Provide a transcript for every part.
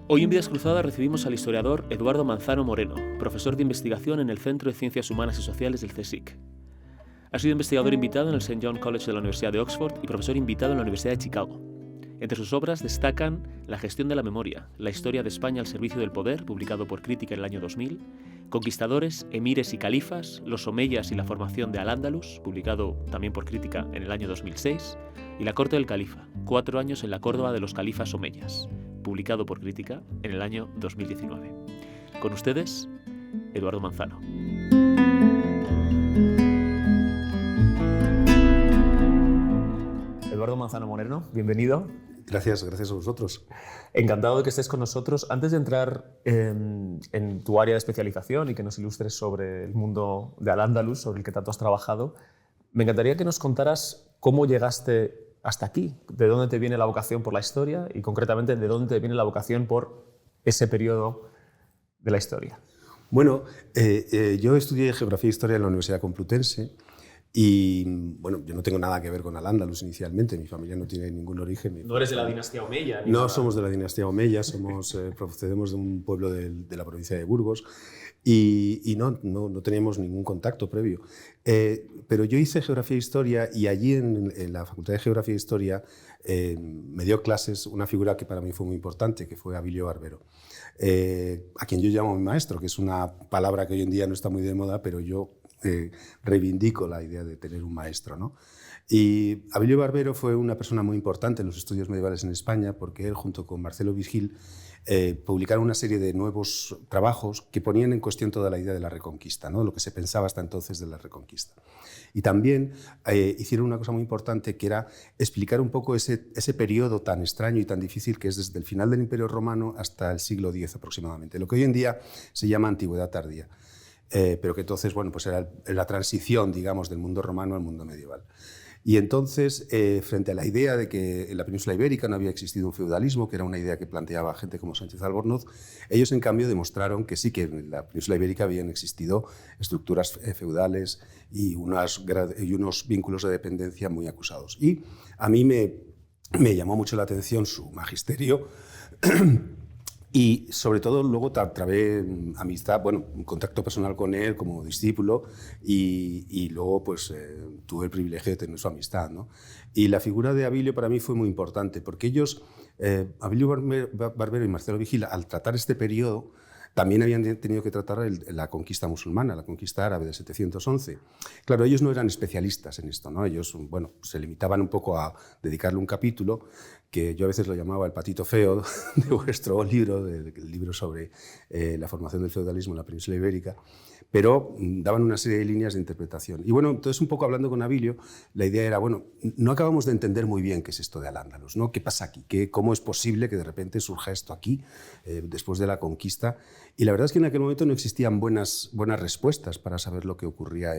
Hoy en Vidas Cruzadas recibimos al historiador Eduardo Manzano Moreno, profesor de investigación en el Centro de Ciencias Humanas y Sociales del CSIC. Ha sido investigador invitado en el St. John College de la Universidad de Oxford y profesor invitado en la Universidad de Chicago. Entre sus obras destacan La gestión de la memoria, la historia de España al servicio del poder, publicado por Crítica en el año 2000, Conquistadores, emires y califas, los omeyas y la formación de Al-Ándalus, publicado también por Crítica en el año 2006, y La corte del califa, 4 años en la Córdoba de los califas omeyas, publicado por Crítica en el año 2019. Con ustedes, Eduardo Manzano. Eduardo Manzano Moreno, bienvenido. Gracias a vosotros. Encantado de que estés con nosotros. Antes de entrar en tu área de especialización y que nos ilustres sobre el mundo de Al-Ándalus, sobre el que tanto has trabajado, me encantaría que nos contaras cómo llegaste hasta aquí, de dónde te viene la vocación por la historia y concretamente de dónde te viene la vocación por ese periodo de la historia. Bueno, yo estudié Geografía e Historia en la Universidad Complutense y bueno, yo no tengo nada que ver con Al-Ándalus inicialmente, mi familia no tiene ningún origen. ¿No eres de la dinastía omeya? No nada. Somos de la dinastía omeya, procedemos de un pueblo de la provincia de Burgos y no teníamos ningún contacto previo. Pero yo hice Geografía e Historia y allí en la Facultad de Geografía e Historia me dio clases una figura que para mí fue muy importante, que fue Abilio Barbero, a quien yo llamo mi maestro, que es una palabra que hoy en día no está muy de moda, pero yo reivindico la idea de tener un maestro, ¿no? Y Abilio Barbero fue una persona muy importante en los estudios medievales en España porque él, junto con Marcelo Vigil, publicaron una serie de nuevos trabajos que ponían en cuestión toda la idea de la Reconquista, ¿no? Lo que se pensaba hasta entonces de la Reconquista. Y también hicieron una cosa muy importante, que era explicar un poco ese periodo tan extraño y tan difícil que es desde el final del Imperio Romano hasta el siglo X aproximadamente, lo que hoy en día se llama Antigüedad Tardía. Pero que entonces, bueno, pues era la transición, digamos, del mundo romano al mundo medieval. Y entonces, frente a la idea de que en la península ibérica no había existido un feudalismo, que era una idea que planteaba gente como Sánchez Albornoz, ellos en cambio demostraron que sí, que en la península ibérica habían existido estructuras feudales y unos vínculos de dependencia muy acusados. Y a mí me llamó mucho la atención su magisterio. Y sobre todo luego trabé amistad, bueno, un contacto personal con él como discípulo y luego pues tuve el privilegio de tener su amistad, ¿no? Y la figura de Abilio para mí fue muy importante porque ellos, Abilio Barbero y Marcelo Vigil, al tratar este periodo, también habían tenido que tratar la conquista musulmana, la conquista árabe de 711. Claro, ellos no eran especialistas en esto, ¿no? Ellos, bueno, se limitaban un poco a dedicarle un capítulo, que yo a veces lo llamaba el patito feo de vuestro libro, el libro sobre la formación del feudalismo en la península ibérica, pero daban una serie de líneas de interpretación. Y bueno, entonces un poco hablando con Abilio, la idea era, bueno, no acabamos de entender muy bien qué es esto de Al-Ándalus, ¿no? ¿Qué pasa aquí? ¿Cómo es posible que de repente surja esto aquí, después de la conquista? Y la verdad es que en aquel momento no existían buenas respuestas para saber lo que ocurría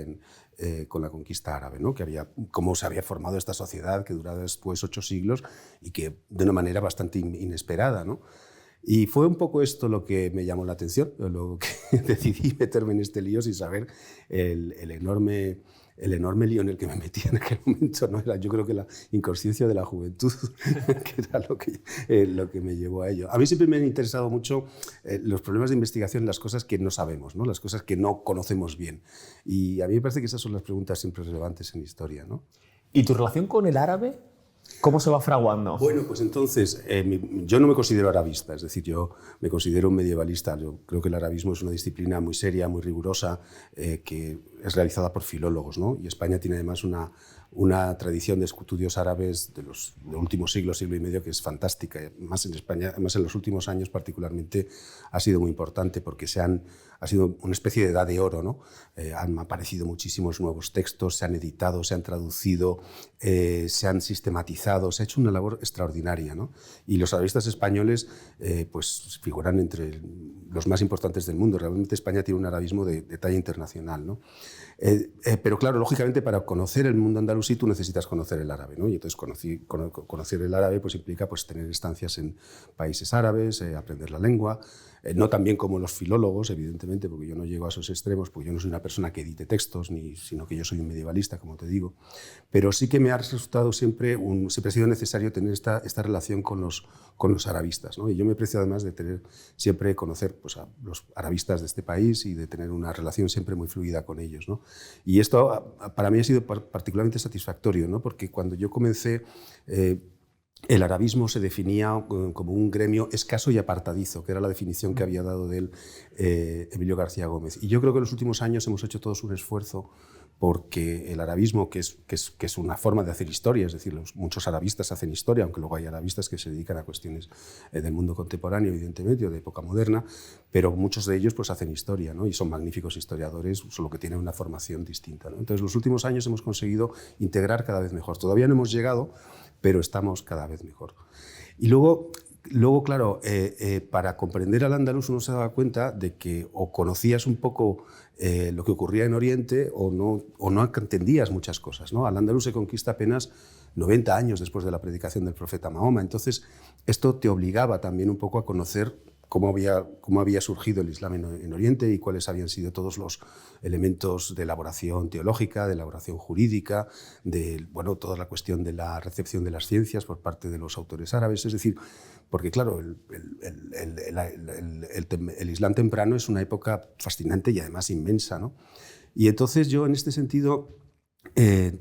con la conquista árabe, ¿no? Cómo se había formado esta sociedad que duraba después 8 siglos y que de una manera bastante inesperada, ¿no? Y fue un poco esto lo que me llamó la atención, lo que decidí meterme en este lío sin saber el enorme lío en el que me metí en aquel momento, ¿no? Yo creo que la inconsciencia de la juventud, que era lo que me llevó a ello. A mí siempre me han interesado mucho los problemas de investigación, las cosas que no sabemos, ¿no? Las cosas que no conocemos bien. Y a mí me parece que esas son las preguntas siempre relevantes en historia, ¿no? ¿Y tu relación con el árabe? ¿Cómo se va fraguando? Bueno, pues entonces, yo no me considero arabista, es decir, yo me considero un medievalista. Yo creo que el arabismo es una disciplina muy seria, muy rigurosa, que es realizada por filólogos, ¿no? Y España tiene además una tradición de estudios árabes de los últimos siglos, siglo y medio, que es fantástica. Más en España, además en los últimos años particularmente, ha sido muy importante porque ha sido una especie de edad de oro, ¿no? Han aparecido muchísimos nuevos textos, se han editado, se han traducido, se han sistematizado, se ha hecho una labor extraordinaria, ¿no? Y los arabistas españoles pues figuran entre los más importantes del mundo. Realmente España tiene un arabismo de talla internacional, ¿no? Pero claro, lógicamente para conocer el mundo andalusí tú necesitas conocer el árabe, ¿no? Y entonces conocer el árabe pues implica pues tener estancias en países árabes, aprender la lengua, no tan bien como los filólogos, evidentemente, porque yo no llego a esos extremos, porque yo no soy una persona que edite textos, sino que yo soy un medievalista, como te digo, pero sí que me ha resultado siempre ha sido necesario tener esta relación con los arabistas, ¿no? Y yo me aprecio además de siempre conocer pues, a los arabistas de este país y de tener una relación siempre muy fluida con ellos, ¿no? Y esto para mí ha sido particularmente satisfactorio, ¿no? Porque cuando yo comencé, el arabismo se definía como un gremio escaso y apartadizo, que era la definición que había dado de él Emilio García Gómez. Y yo creo que en los últimos años hemos hecho todos un esfuerzo porque el arabismo, que es una forma de hacer historia, es decir, muchos arabistas hacen historia, aunque luego hay arabistas que se dedican a cuestiones del mundo contemporáneo, evidentemente, o de época moderna, pero muchos de ellos pues, hacen historia, ¿no? Y son magníficos historiadores, solo que tienen una formación distinta, ¿no? Entonces, los últimos años hemos conseguido integrar cada vez mejor. Todavía no hemos llegado, pero estamos cada vez mejor. Y luego claro, para comprender al andaluz uno se daba cuenta de que o conocías un poco lo que ocurría en Oriente o no entendías muchas cosas, ¿no? Al andaluz se conquista apenas 90 años después de la predicación del profeta Mahoma. Entonces, esto te obligaba también un poco a conocer cómo había surgido el Islam en Oriente y cuáles habían sido todos los elementos de elaboración teológica, de elaboración jurídica, toda la cuestión de la recepción de las ciencias por parte de los autores árabes. Es decir, porque claro, el Islam temprano es una época fascinante y además inmensa, ¿no? Y entonces yo en este sentido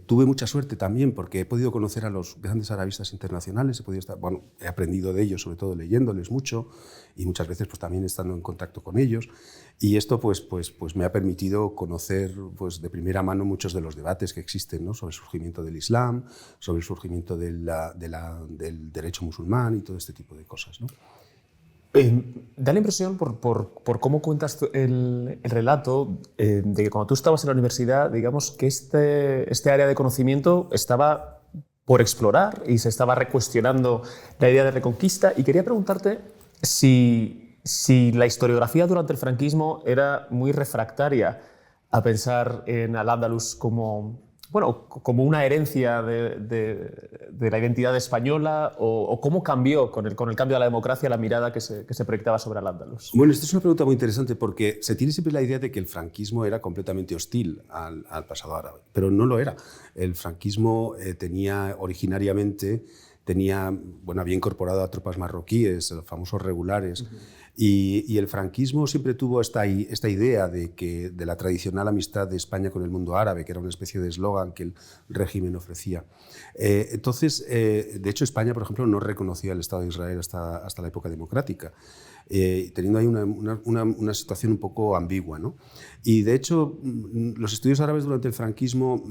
tuve mucha suerte también porque he podido conocer a los grandes arabistas internacionales, he aprendido de ellos, sobre todo leyéndoles mucho y muchas veces pues, también estando en contacto con ellos. Y esto pues me ha permitido conocer pues, de primera mano muchos de los debates que existen, ¿no? Sobre el surgimiento del Islam, sobre el surgimiento del derecho musulmán y todo este tipo de cosas, ¿no? Da la impresión, por cómo cuentas el relato, de que cuando tú estabas en la universidad, digamos que este área de conocimiento estaba por explorar y se estaba recuestionando la idea de reconquista. Y quería preguntarte si la historiografía durante el franquismo era muy refractaria a pensar en al-Ándalus como una herencia de la identidad española, o cómo cambió con el cambio de la democracia la mirada que se proyectaba sobre al-Ándalus. Bueno, esta es una pregunta muy interesante porque se tiene siempre la idea de que el franquismo era completamente hostil al pasado árabe, pero no lo era. El franquismo había incorporado a tropas marroquíes, los famosos regulares, y el franquismo siempre tuvo esta idea de la tradicional amistad de España con el mundo árabe, que era una especie de eslogan que el régimen ofrecía. Entonces, de hecho, España, por ejemplo, no reconocía el Estado de Israel hasta la época democrática, teniendo ahí una situación un poco ambigua, ¿no? Y de hecho, los estudios árabes durante el franquismo,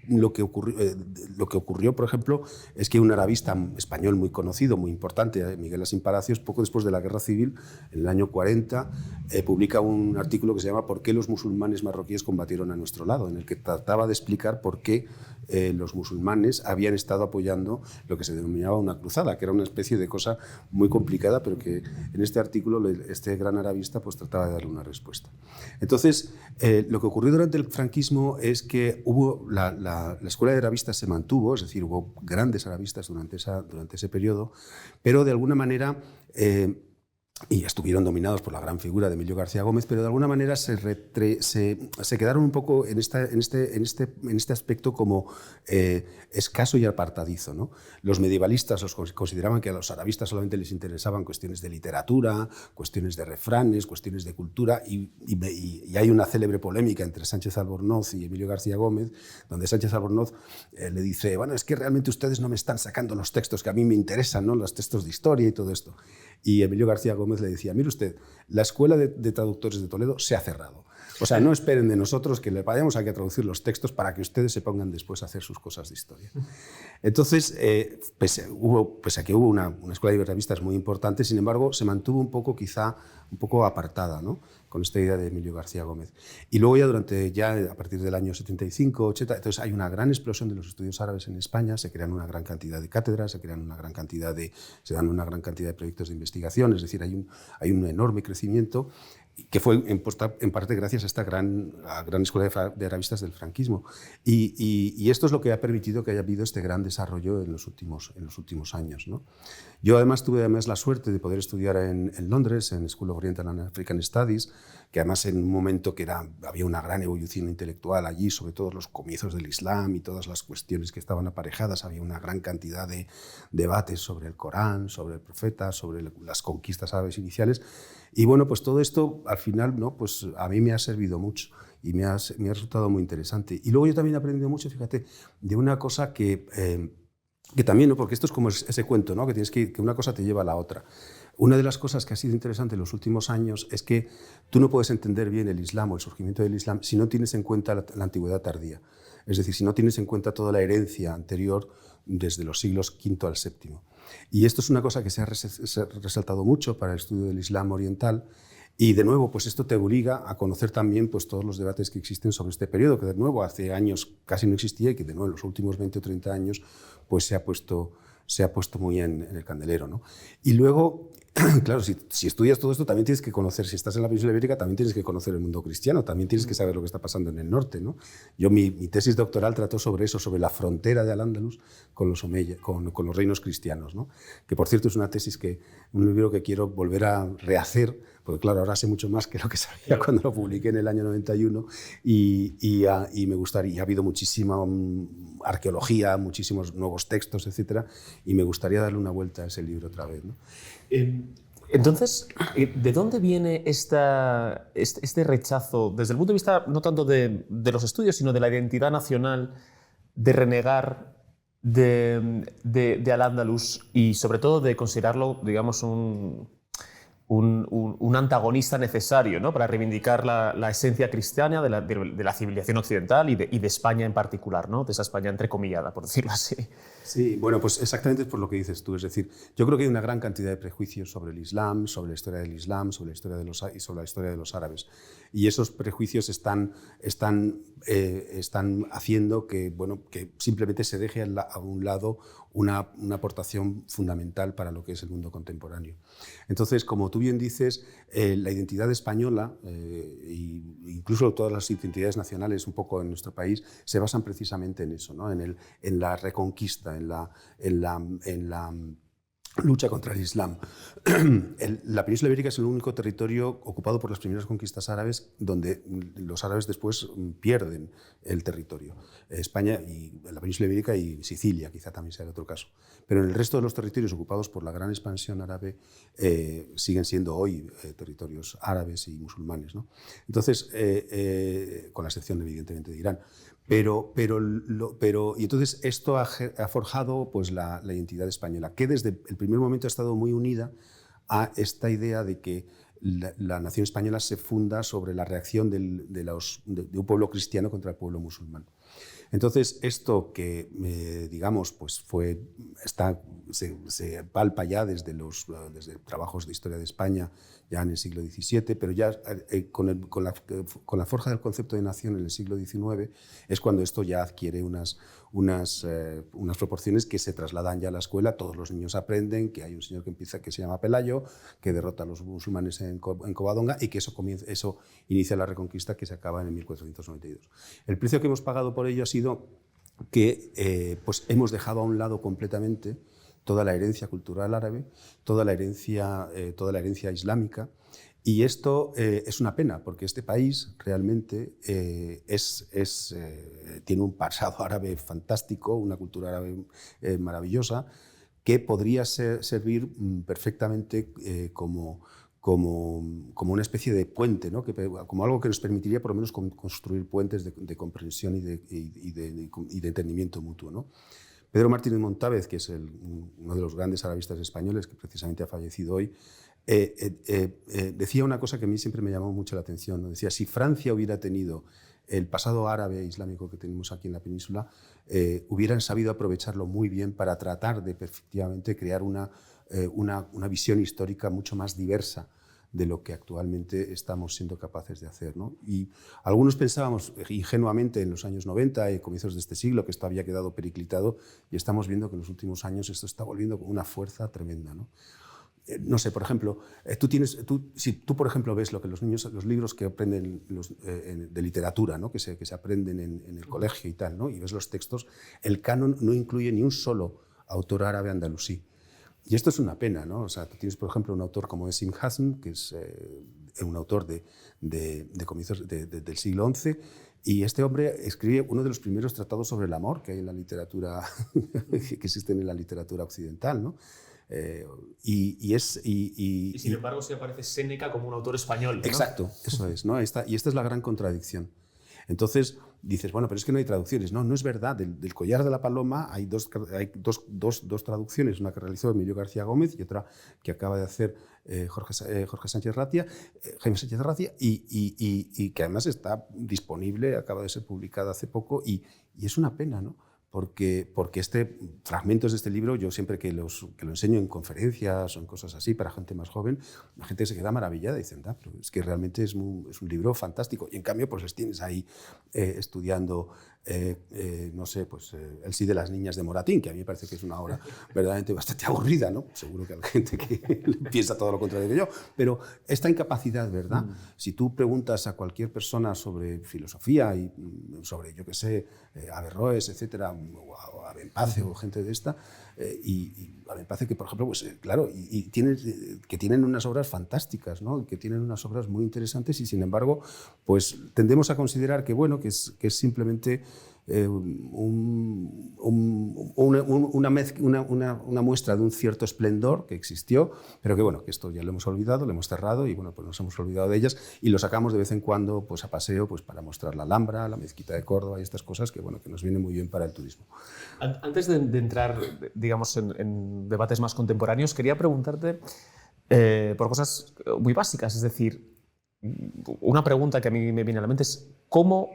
lo que ocurrió, por ejemplo, es que un arabista español muy conocido, muy importante, Miguel Asín Palacios, poco después de la Guerra Civil, en el año 40, publica un artículo que se llama ¿Por qué los musulmanes marroquíes combatieron a nuestro lado?, en el que trataba de explicar por qué los musulmanes habían estado apoyando lo que se denominaba una cruzada, que era una especie de cosa muy complicada, pero que en este artículo este gran arabista pues, trataba de darle una respuesta. Entonces, lo que ocurrió durante el franquismo es que la escuela de arabistas se mantuvo, es decir, hubo grandes arabistas durante ese periodo, pero de alguna manera y estuvieron dominados por la gran figura de Emilio García Gómez, pero de alguna manera se quedaron un poco en este aspecto como escaso y apartadizo, ¿no? Los medievalistas consideraban que a los arabistas solamente les interesaban cuestiones de literatura, cuestiones de refranes, cuestiones de cultura, y hay una célebre polémica entre Sánchez Albornoz y Emilio García Gómez, donde Sánchez Albornoz le dice, bueno, es que realmente ustedes no me están sacando los textos que a mí me interesan, ¿no? Los textos de historia y todo esto. Y Emilio García Gómez le decía, mire usted, la Escuela de Traductores de Toledo se ha cerrado. O sea, no esperen de nosotros que le vayamos a traducir los textos para que ustedes se pongan después a hacer sus cosas de historia. Entonces, pese a que hubo una escuela de revistas muy importante, sin embargo, se mantuvo un poco apartada, ¿no? Con esta idea de Emilio García Gómez. Y luego a partir del año 75, 80, entonces hay una gran explosión de los estudios árabes en España, se crean una gran cantidad de cátedras, se dan una gran cantidad de proyectos de investigación, es decir, hay un enorme crecimiento. que fue en parte gracias a esta gran escuela de arabistas del franquismo. Y esto es lo que ha permitido que haya habido este gran desarrollo en los últimos años, ¿no? Yo además tuve la suerte de poder estudiar en Londres, en School of Oriental and African Studies, que además en un momento que había una gran evolución intelectual allí, sobre todo los comienzos del Islam y todas las cuestiones que estaban aparejadas, había una gran cantidad de debates sobre el Corán, sobre el profeta, sobre las conquistas árabes iniciales. Y bueno, pues todo esto al final, ¿no? Pues a mí me ha servido mucho y me ha resultado muy interesante. Y luego yo también he aprendido mucho, fíjate, de una cosa que también, ¿no? Porque esto es como ese cuento, ¿no? Que una cosa te lleva a la otra. Una de las cosas que ha sido interesante en los últimos años es que tú no puedes entender bien el Islam o el surgimiento del Islam si no tienes en cuenta la antigüedad tardía. Es decir, si no tienes en cuenta toda la herencia anterior desde los siglos V al VII. Y esto es una cosa que se ha resaltado mucho para el estudio del Islam oriental. Y de nuevo, pues esto te obliga a conocer también pues, todos los debates que existen sobre este periodo, que de nuevo hace años casi no existía y que de nuevo en los últimos 20 o 30 años pues, se ha puesto muy en el candelero, ¿no? Y luego, claro, si estudias todo esto, también tienes que conocer, si estás en la península ibérica, también tienes que conocer el mundo cristiano, también tienes que saber lo que está pasando en el norte, ¿no? Yo mi tesis doctoral trató sobre eso, sobre la frontera de Al-Ándalus con los reinos cristianos, ¿no? Que por cierto es una tesis un libro que quiero volver a rehacer, porque claro, ahora sé mucho más que lo que sabía cuando lo publiqué en el año 91 y me gustaría, y ha habido muchísima arqueología, muchísimos nuevos textos, etcétera, y me gustaría darle una vuelta a ese libro otra vez, ¿no? Entonces, ¿de dónde viene este rechazo, desde el punto de vista no tanto de los estudios, sino de la identidad nacional, de renegar de Al-Ándalus y sobre todo de considerarlo, digamos, un antagonista necesario, ¿no? Para reivindicar la esencia cristiana de la civilización occidental y de España en particular, ¿no? De esa España entrecomillada, por decirlo así? Sí, bueno, pues exactamente es por lo que dices tú. Es decir, yo creo que hay una gran cantidad de prejuicios sobre el Islam, sobre la historia del Islam, sobre la historia de los árabes. Y esos prejuicios están haciendo que, bueno, que simplemente se deje a un lado una aportación fundamental para lo que es el mundo contemporáneo. Entonces, como tú bien dices, la identidad española, e incluso todas las identidades nacionales un poco en nuestro país, se basan precisamente en eso, ¿no? En la reconquista, en la lucha contra el Islam. La península ibérica es el único territorio ocupado por las primeras conquistas árabes donde los árabes después pierden el territorio. España y la península ibérica y Sicilia, quizá también sea el otro caso. Pero en el resto de los territorios ocupados por la gran expansión árabe siguen siendo hoy territorios árabes y musulmanes, ¿no? Entonces, con la excepción evidentemente de Irán. Y entonces esto ha forjado pues, la identidad española, que desde el primer momento ha estado muy unida a esta idea de que la nación española se funda sobre la reacción de un pueblo cristiano contra el pueblo musulmán. Entonces, esto que, digamos, pues se palpa ya desde trabajos de historia de España, ya en el siglo XVII, pero ya con la forja del concepto de nación en el siglo XIX es cuando esto ya adquiere unas proporciones que se trasladan ya a la escuela. Todos los niños aprenden que hay un señor que se llama Pelayo, que derrota a los musulmanes en Covadonga y que eso inicia la reconquista que se acaba en 1492. El precio que hemos pagado por ello ha sido que pues hemos dejado a un lado completamente toda la herencia cultural árabe, toda la herencia islámica, y esto es una pena porque este país realmente tiene un pasado árabe fantástico, una cultura árabe maravillosa que podría servir perfectamente como una especie de puente, ¿no? Como algo que nos permitiría por lo menos construir puentes de comprensión y de entendimiento mutuo, ¿no? Pedro Martínez Montávez, que es uno de los grandes arabistas españoles, que precisamente ha fallecido hoy, decía una cosa que a mí siempre me llamó mucho la atención, ¿no? Decía, si Francia hubiera tenido el pasado árabe e islámico que tenemos aquí en la península, hubieran sabido aprovecharlo muy bien para tratar de efectivamente crear una visión histórica mucho más diversa de lo que actualmente estamos siendo capaces de hacer, ¿no? Y algunos pensábamos ingenuamente en los años 90 y comienzos de este siglo que esto había quedado periclitado, y estamos viendo que en los últimos años esto está volviendo con una fuerza tremenda, ¿no? no sé, por ejemplo, si tú, por ejemplo, ves lo que los libros que aprenden de literatura, ¿no? que se aprenden en el colegio y tal, ¿no? Y ves los textos, el canon no incluye ni un solo autor árabe andalusí. Y esto es una pena, ¿no? O sea, tú tienes, por ejemplo, un autor como es Ibn Hazm, que es un autor de comienzos del siglo XI, y este hombre escribe uno de los primeros tratados sobre el amor que hay en la literatura, que existen en la literatura occidental, ¿no? Y sin embargo se aparece Séneca como un autor español, ¿no? Exacto, eso es, ¿no? Y esta es la gran contradicción. Entonces dices, bueno, pero es que no hay traducciones. No, no es verdad. Del Collar de la Paloma hay dos traducciones, una que realizó Emilio García Gómez y otra que acaba de hacer Jorge Sánchez Ratia, Jaime Sánchez Ratia, y que además está disponible, acaba de ser publicada hace poco, y es una pena, ¿no? Porque fragmentos de este libro, yo siempre que lo enseño en conferencias o en cosas así para gente más joven, la gente se queda maravillada y dicen, pero es que realmente es un libro fantástico. Y en cambio, pues les tienes ahí estudiando, no sé, pues El sí de las niñas de Moratín, que a mí me parece que es una obra verdaderamente bastante aburrida, ¿no? Seguro que hay gente que piensa todo lo contrario que yo, pero esta incapacidad, ¿verdad? Si tú preguntas a cualquier persona sobre filosofía y sobre, yo qué sé, Averroes, etcétera, o a Benpace o gente de esta, y a Benpace que, por ejemplo, pues claro, que tienen unas obras fantásticas, ¿no? Que tienen unas obras muy interesantes y, sin embargo, pues tendemos a considerar que, bueno, que es simplemente una muestra de un cierto esplendor que existió, pero que, bueno, que esto ya lo hemos olvidado, lo hemos cerrado y, bueno, pues nos hemos olvidado de ellas y lo sacamos de vez en cuando pues a paseo, pues para mostrar la Alhambra, la Mezquita de Córdoba y estas cosas que, bueno, que nos vienen muy bien para el turismo. Antes de entrar, digamos, en debates más contemporáneos, quería preguntarte por cosas muy básicas, es decir, una pregunta que a mí me viene a la mente es ¿cómo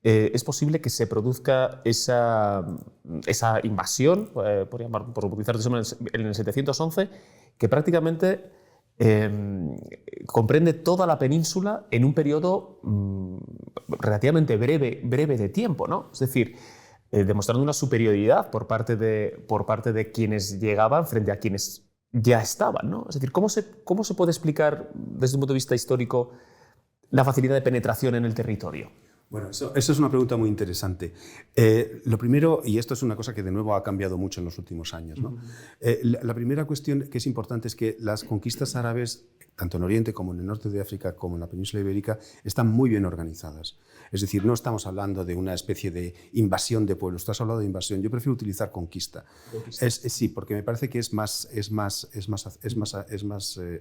es posible que se produzca esa invasión, por utilizar en el 711, que prácticamente comprende toda la península en un periodo relativamente breve de tiempo, ¿no? Es decir, demostrando una superioridad por parte de quienes llegaban frente a quienes ya estaban, ¿no? Es decir, ¿cómo se puede explicar desde un punto de vista histórico la facilidad de penetración en el territorio? Bueno, eso es una pregunta muy interesante. Lo primero, y esto es una cosa que de nuevo ha cambiado mucho en los últimos años, ¿no? La primera cuestión que es importante es que las conquistas árabes, tanto en Oriente como en el norte de África, como en la península ibérica, están muy bien organizadas. Es decir, no estamos hablando de una especie de invasión de pueblos, tú has hablado de invasión, yo prefiero utilizar conquista. Sí, porque me parece que es más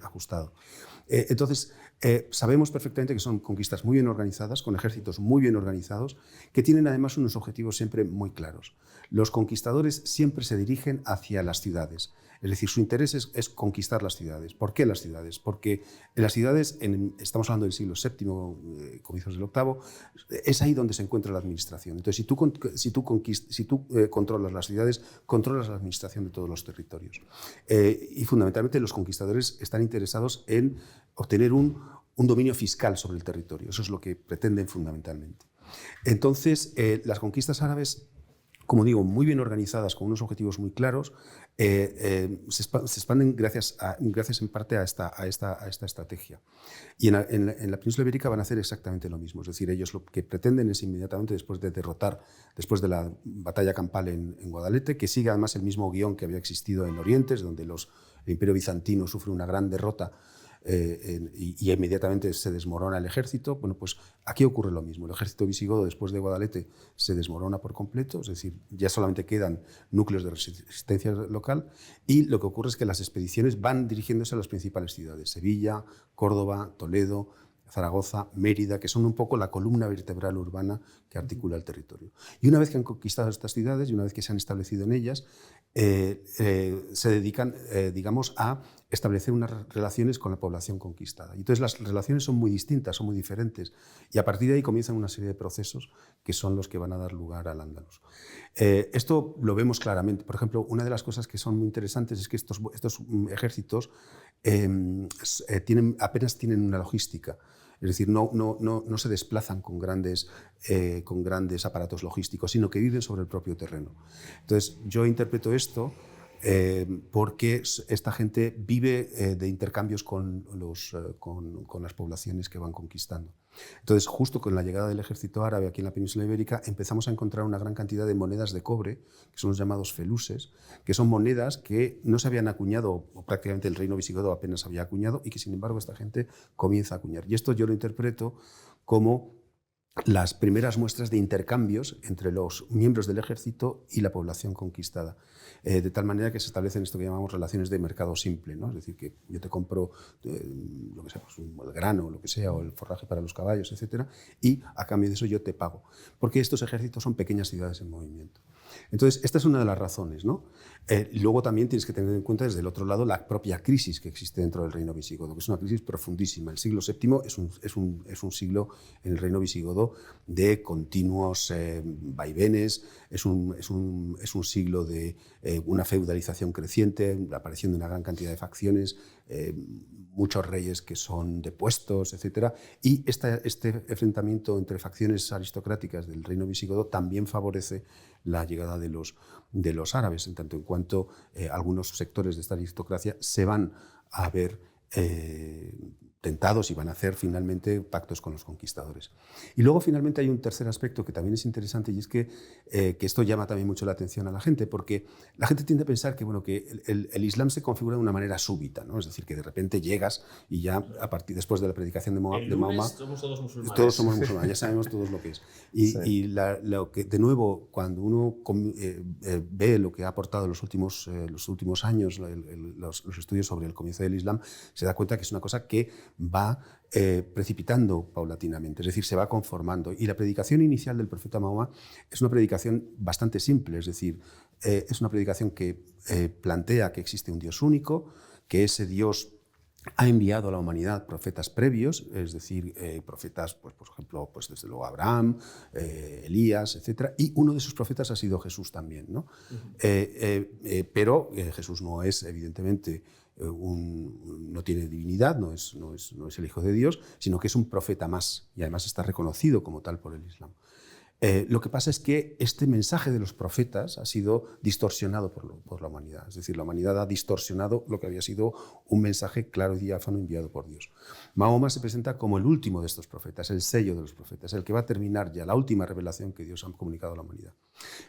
ajustado. Entonces, sabemos perfectamente que son conquistas muy bien organizadas, con ejércitos muy bien organizados, que tienen además unos objetivos siempre muy claros. Los conquistadores siempre se dirigen hacia las ciudades. Es decir, su interés es conquistar las ciudades. ¿Por qué las ciudades? Porque en las ciudades, estamos hablando del siglo VII, comienzos del VIII, es ahí donde se encuentra la administración. Entonces, si tú controlas las ciudades, controlas la administración de todos los territorios. Y fundamentalmente los conquistadores están interesados en obtener un dominio fiscal sobre el territorio. Eso es lo que pretenden fundamentalmente. Entonces, las conquistas árabes, como digo, muy bien organizadas, con unos objetivos muy claros, se expanden gracias en parte a esta estrategia. Y en la península ibérica van a hacer exactamente lo mismo. Es decir, ellos lo que pretenden es inmediatamente después de la batalla campal en Guadalete, que sigue además el mismo guión que había existido en Oriente, donde el Imperio bizantino sufre una gran derrota y inmediatamente se desmorona el ejército. Bueno, pues aquí ocurre lo mismo. El ejército visigodo después de Guadalete se desmorona por completo, es decir, ya solamente quedan núcleos de resistencia local y lo que ocurre es que las expediciones van dirigiéndose a las principales ciudades, Sevilla, Córdoba, Toledo, Zaragoza, Mérida, que son un poco la columna vertebral urbana que articula el territorio. Y una vez que han conquistado estas ciudades y una vez que se han establecido en ellas, se dedican, digamos, a establecer unas relaciones con la población conquistada. Y entonces las relaciones son muy distintas, son muy diferentes, y a partir de ahí comienzan una serie de procesos que son los que van a dar lugar al Andalus. Esto lo vemos claramente. Por ejemplo, una de las cosas que son muy interesantes es que estos ejércitos apenas tienen una logística. Es decir, no se desplazan con grandes aparatos logísticos, sino que viven sobre el propio terreno. Entonces, yo interpreto esto porque esta gente vive de intercambios con las poblaciones que van conquistando. Entonces, justo con la llegada del ejército árabe aquí en la península ibérica, empezamos a encontrar una gran cantidad de monedas de cobre, que son los llamados feluses, que son monedas que no se habían acuñado, o prácticamente el reino visigodo apenas había acuñado, y que sin embargo esta gente comienza a acuñar. Y esto yo lo interpreto como las primeras muestras de intercambios entre los miembros del ejército y la población conquistada, de tal manera que se establecen esto que llamamos relaciones de mercado simple, ¿no? Es decir, que yo te compro lo que sea, pues, el grano, lo que sea, o el forraje para los caballos, etcétera, y a cambio de eso yo te pago, porque estos ejércitos son pequeñas ciudades en movimiento. Entonces, esta es una de las razones, ¿no? Luego también tienes que tener en cuenta desde el otro lado la propia crisis que existe dentro del reino visigodo, que es una crisis profundísima. El siglo VII es un siglo en el reino visigodo de continuos vaivenes, es un siglo de una feudalización creciente, la aparición de una gran cantidad de facciones, muchos reyes que son depuestos, etc. Y este enfrentamiento entre facciones aristocráticas del reino visigodo también favorece la llegada de los árabes, en tanto en cuanto algunos sectores de esta aristocracia se van a ver tentados y van a hacer finalmente pactos con los conquistadores. Y luego finalmente hay un tercer aspecto que también es interesante, y es que esto llama también mucho la atención a la gente, porque la gente tiende a pensar que, bueno, que el Islam se configura de una manera súbita, ¿no? Es decir, que de repente llegas y ya después de la predicación de Mahoma somos todos musulmanes. Todos somos musulmanes, ya sabemos todos lo que es. Y lo que, de nuevo, cuando uno ve lo que ha aportado los últimos años, los estudios sobre el comienzo del Islam, se da cuenta que es una cosa que va precipitando paulatinamente, es decir, se va conformando. Y la predicación inicial del profeta Mahoma es una predicación bastante simple, es decir, es una predicación que plantea que existe un Dios único, que ese Dios ha enviado a la humanidad profetas previos, es decir, profetas, pues, por ejemplo, pues desde luego Abraham, Elías, etc. Y uno de esos profetas ha sido Jesús también, ¿no? Pero Jesús no es, evidentemente, no tiene divinidad, no es el Hijo de Dios, sino que es un profeta más, y además está reconocido como tal por el Islam. Lo que pasa es que este mensaje de los profetas ha sido distorsionado por la humanidad. Es decir, la humanidad ha distorsionado lo que había sido un mensaje claro y diáfano enviado por Dios. Mahoma se presenta como el último de estos profetas, el sello de los profetas, el que va a terminar ya la última revelación que Dios ha comunicado a la humanidad.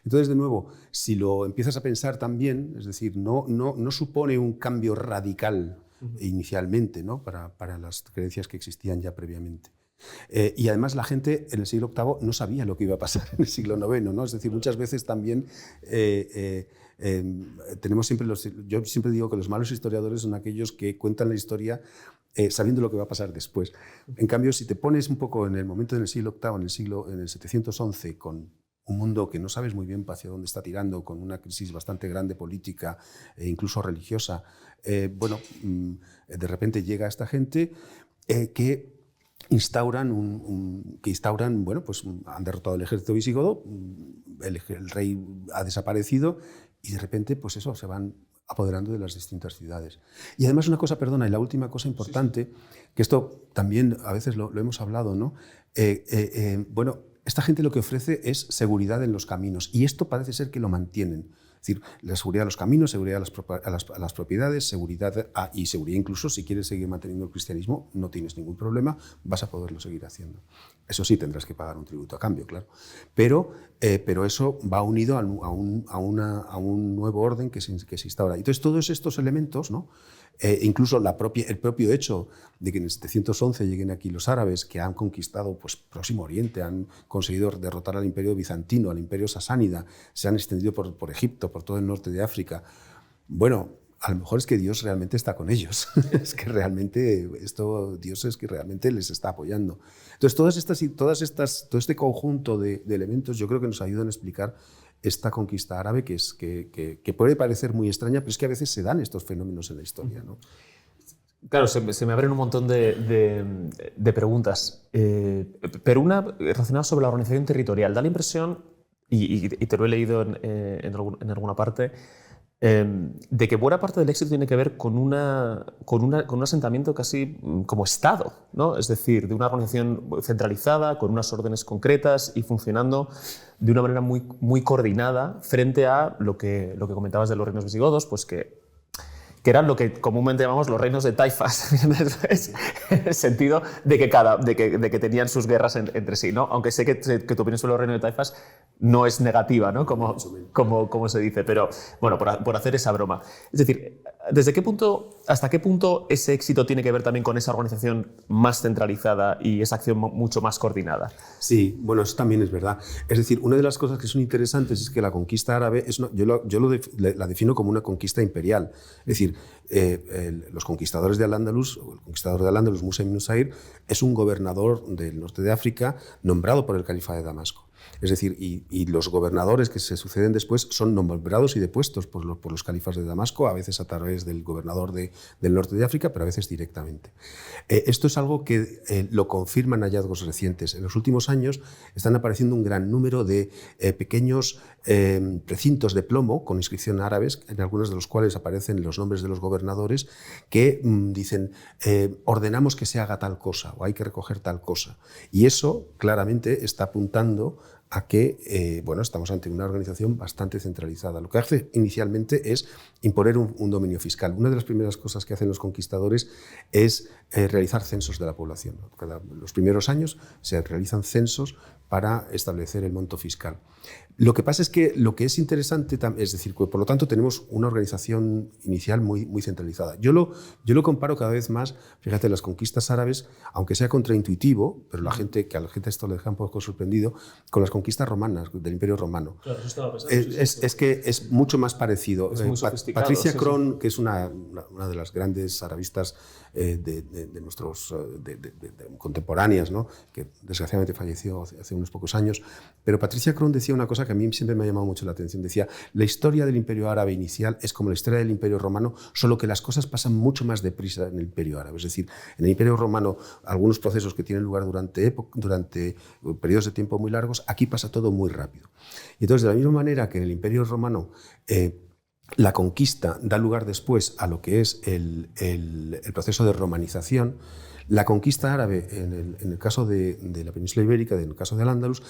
Entonces, de nuevo, si lo empiezas a pensar también, es decir, no supone un cambio radical inicialmente, ¿no? para las creencias que existían ya previamente. Y además la gente en el siglo VIII no sabía lo que iba a pasar en el siglo IX, ¿no? Es decir, muchas veces también tenemos siempre yo siempre digo que los malos historiadores son aquellos que cuentan la historia sabiendo lo que va a pasar después. En cambio, si te pones un poco en el momento del siglo VIII, en el 711, con un mundo que no sabes muy bien hacia dónde está tirando, con una crisis bastante grande política e incluso religiosa, de repente llega esta gente que instauran, bueno, pues han derrotado al ejército visigodo, el rey ha desaparecido y de repente, pues eso, se van apoderando de las distintas ciudades. Y además una cosa, perdona, y la última cosa importante, que esto también a veces lo hemos hablado, ¿no? Bueno, esta gente lo que ofrece es seguridad en los caminos, y esto parece ser que lo mantienen. Es decir, la seguridad de los caminos, seguridad a las propiedades, seguridad y seguridad incluso si quieres seguir manteniendo el cristianismo, no tienes ningún problema, vas a poderlo seguir haciendo. Eso sí, tendrás que pagar un tributo a cambio, claro. Pero eso va unido a un nuevo orden que se instaura. Entonces, todos estos elementos, ¿no? Incluso el propio hecho de que en el 711 lleguen aquí los árabes, que han conquistado, pues, Próximo Oriente, han conseguido derrotar al imperio bizantino, al imperio sasánida, se han extendido por Egipto, por todo el norte de África. Bueno, a lo mejor es que Dios realmente está con ellos. Es que realmente Dios es que realmente les está apoyando. Entonces, todo este conjunto de elementos yo creo que nos ayudan a explicar esta conquista árabe que puede parecer muy extraña, pero es que a veces se dan estos fenómenos en la historia, ¿no? Claro, se me abren un montón de preguntas, pero una relacionada sobre la organización territorial. Da la impresión, y te lo he leído en alguna parte, de que buena parte del éxito tiene que ver con un asentamiento casi como Estado, ¿no? Es decir, de una organización centralizada, con unas órdenes concretas y funcionando de una manera muy, muy coordinada frente a lo que comentabas de los reinos visigodos, pues que eran lo que comúnmente llamamos los reinos de taifas, en el sentido de que tenían sus guerras entre sí, ¿no? Aunque sé que tu opinión sobre los reinos de taifas no es negativa, ¿no? Como se dice, pero bueno, por hacer esa broma. Es decir, ¿hasta qué punto ese éxito tiene que ver también con esa organización más centralizada y esa acción mucho más coordinada? Sí, bueno, eso también es verdad. Es decir, una de las cosas que son interesantes es que la conquista árabe, la defino como una conquista imperial. Es decir, los conquistadores de Al-Ándalus, o el conquistador de Al-Ándalus, Musa ibn Nusayr, es un gobernador del norte de África nombrado por el califa de Damasco. Es decir, y los gobernadores que se suceden después son nombrados y depuestos por los califas de Damasco, a veces a través del gobernador del norte de África, pero a veces directamente. Esto es algo que lo confirman hallazgos recientes. En los últimos años están apareciendo un gran número de pequeños precintos de plomo con inscripción árabes, en algunos de los cuales aparecen los nombres de los gobernadores, que dicen ordenamos que se haga tal cosa o hay que recoger tal cosa. Y eso claramente está apuntando a que estamos ante una organización bastante centralizada. Lo que hace inicialmente es imponer un dominio fiscal. Una de las primeras cosas que hacen los conquistadores es realizar censos de la población. Los primeros años se realizan censos para establecer el monto fiscal. Lo que pasa es que lo que es interesante, es decir, por lo tanto tenemos una organización inicial muy, muy centralizada. Yo lo comparo cada vez más, fíjate, las conquistas árabes, aunque sea contraintuitivo, pero a la gente esto le deja un poco sorprendido, con las conquistas romanas, del Imperio Romano. Claro, eso estaba pensando. Es que es mucho más parecido. Es muy sofisticado, Patricia sí, Cron, que es una de las grandes arabistas de nuestros contemporáneas, ¿no? Que desgraciadamente falleció hace unos pocos años, pero Patricia Cron decía una cosa que a mí siempre me ha llamado mucho la atención. Decía, la historia del Imperio Árabe inicial es como la historia del Imperio Romano, solo que las cosas pasan mucho más deprisa en el Imperio Árabe. Es decir, en el Imperio Romano, algunos procesos que tienen lugar durante periodos de tiempo muy largos, aquí pasa todo muy rápido. Y entonces, de la misma manera que en el Imperio Romano la conquista da lugar después a lo que es el proceso de romanización, la conquista árabe, en el caso de la península ibérica, en el caso de Al-Ándalus,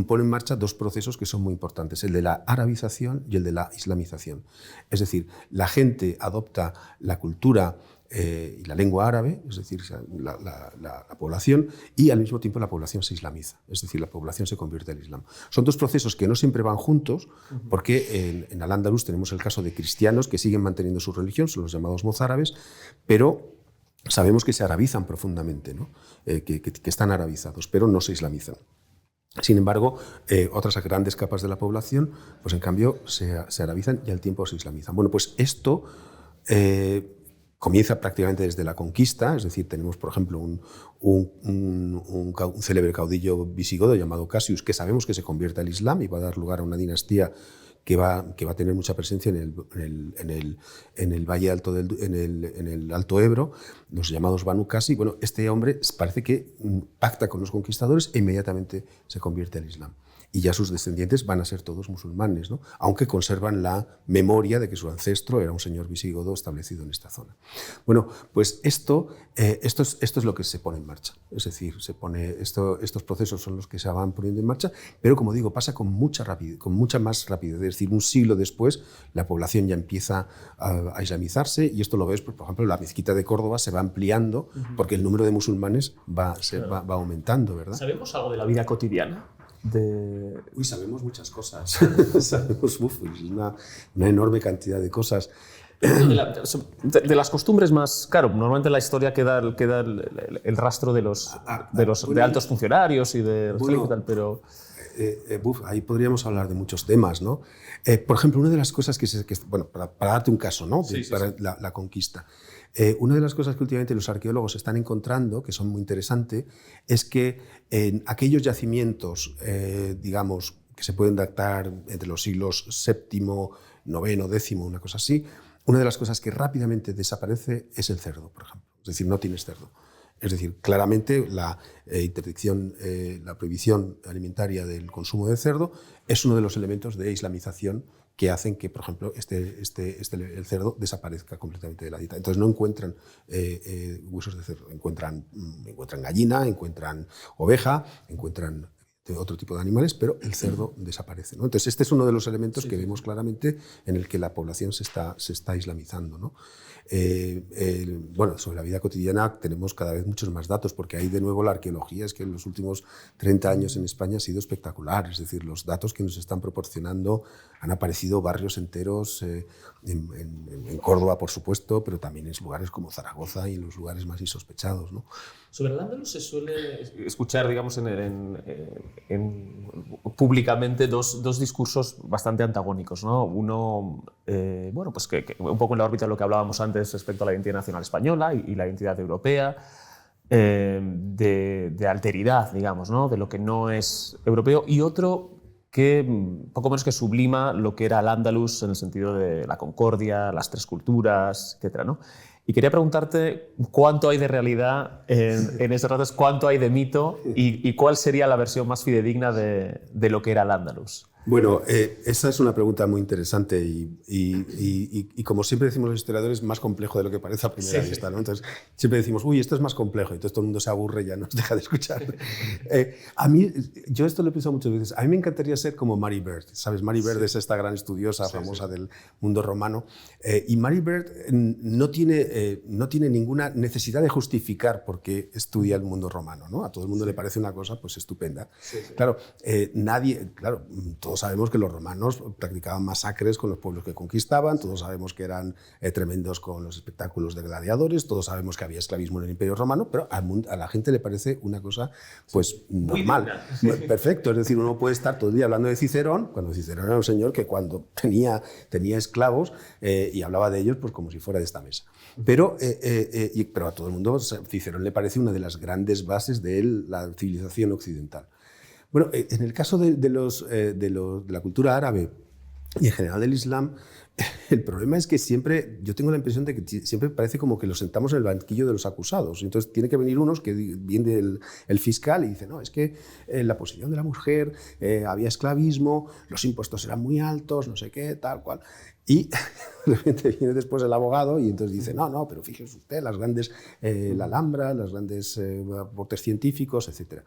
pone en marcha dos procesos que son muy importantes, el de la arabización y el de la islamización. Es decir, la gente adopta la cultura y la lengua árabe, es decir, la población, y al mismo tiempo la población se islamiza, es decir, la población se convierte al Islam. Son dos procesos que no siempre van juntos, porque en Al-Ándalus tenemos el caso de cristianos que siguen manteniendo su religión, son los llamados mozárabes, pero sabemos que se arabizan profundamente, ¿no? Que están arabizados, pero no se islamizan. Sin embargo, otras grandes capas de la población, pues en cambio, se arabizan y al tiempo se islamizan. Bueno, pues esto comienza prácticamente desde la conquista, es decir, tenemos, por ejemplo, un célebre caudillo visigodo llamado Cassius, que sabemos que se convierte al Islam y va a dar lugar a una dinastía que va a tener mucha presencia en el Valle Alto en el Alto Ebro, los llamados Banu Qasi. Bueno, este hombre parece que pacta con los conquistadores e inmediatamente se convierte al Islam. Y ya sus descendientes van a ser todos musulmanes, ¿no? Aunque conservan la memoria de que su ancestro era un señor visigodo establecido en esta zona. Bueno, pues esto es lo que se pone en marcha. Es decir, estos procesos son los que se van poniendo en marcha, pero como digo, pasa con mucha más rapidez. Es decir, un siglo después la población ya empieza a islamizarse, y esto lo ves, por ejemplo, la mezquita de Córdoba se va ampliando porque el número de musulmanes va aumentando, ¿verdad? ¿Sabemos algo de la vida cotidiana? Sabemos muchas cosas. Sabemos una enorme cantidad de cosas. De las costumbres más... Claro, normalmente en la historia queda el rastro de altos funcionarios y de... pero... ahí podríamos hablar de muchos temas, ¿no? Por ejemplo, una de las cosas para darte un caso, ¿no? La conquista. Una de las cosas que últimamente los arqueólogos están encontrando, que son muy interesantes, es que en aquellos yacimientos, digamos, que se pueden datar entre los siglos VII, IX, X, una cosa así, una de las cosas que rápidamente desaparece es el cerdo, por ejemplo. Es decir, no tienes cerdo. Es decir, claramente la prohibición alimentaria del consumo de cerdo es uno de los elementos de islamización que hacen que, por ejemplo, el cerdo desaparezca completamente de la dieta. Entonces no encuentran huesos de cerdo, encuentran gallina, encuentran oveja, encuentran de otro tipo de animales, pero el cerdo desaparece, ¿no? Entonces este es uno de los elementos que vemos claramente en el que la población se está islamizando, ¿no? Bueno, sobre la vida cotidiana tenemos cada vez muchos más datos, porque ahí de nuevo la arqueología es que en los últimos 30 años en España ha sido espectacular. Es decir, los datos que nos están proporcionando, han aparecido barrios enteros en Córdoba, por supuesto, pero también en lugares como Zaragoza y en los lugares más insospechados, ¿no? Sobre el Al-Ándalus se suele escuchar, digamos, públicamente dos discursos bastante antagónicos, ¿no? Uno, bueno, pues que un poco en la órbita de lo que hablábamos antes respecto a la identidad nacional española y la identidad europea, de alteridad, digamos, ¿no? De lo que no es europeo, y otro que poco menos que sublima lo que era Al-Ándalus en el sentido de la concordia, las tres culturas, etcétera, ¿no? Y quería preguntarte cuánto hay de realidad en esos ratos, cuánto hay de mito y cuál sería la versión más fidedigna de lo que era Al-Ándalus. Bueno, esa es una pregunta muy interesante y como siempre decimos los historiadores, más complejo de lo que parece a primera vista, ¿no? Entonces siempre decimos, uy, esto es más complejo, y entonces todo el mundo se aburre y ya nos deja de escuchar. A mí, yo esto lo he pensado muchas veces, a mí me encantaría ser como Mary Beard, ¿sabes? Mary Beard es esta gran estudiosa famosa del mundo romano, y Mary Beard no tiene ninguna necesidad de justificar por qué estudia el mundo romano, ¿no? A todo el mundo le parece una cosa pues estupenda. Claro, todos sabemos que los romanos practicaban masacres con los pueblos que conquistaban, todos sabemos que eran tremendos con los espectáculos de gladiadores, todos sabemos que había esclavismo en el Imperio Romano, pero a la gente le parece una cosa pues normal. Perfecto, es decir, uno puede estar todo el día hablando de Cicerón, cuando Cicerón era un señor que cuando tenía esclavos y hablaba de ellos pues como si fuera de esta mesa. Pero a todo el mundo Cicerón le parece una de las grandes bases de la civilización occidental. Bueno, en el caso de la cultura árabe y en general del Islam, el problema es que siempre, yo tengo la impresión de que siempre parece como que los sentamos en el banquillo de los acusados. Entonces tiene que venir unos que viene el fiscal y dice, no, es que en la posición de la mujer había esclavismo, los impuestos eran muy altos, no sé qué, tal cual. Y de repente viene después el abogado y entonces dice, no, pero fíjese usted, las grandes, la Alhambra, los grandes aportes científicos, etcétera.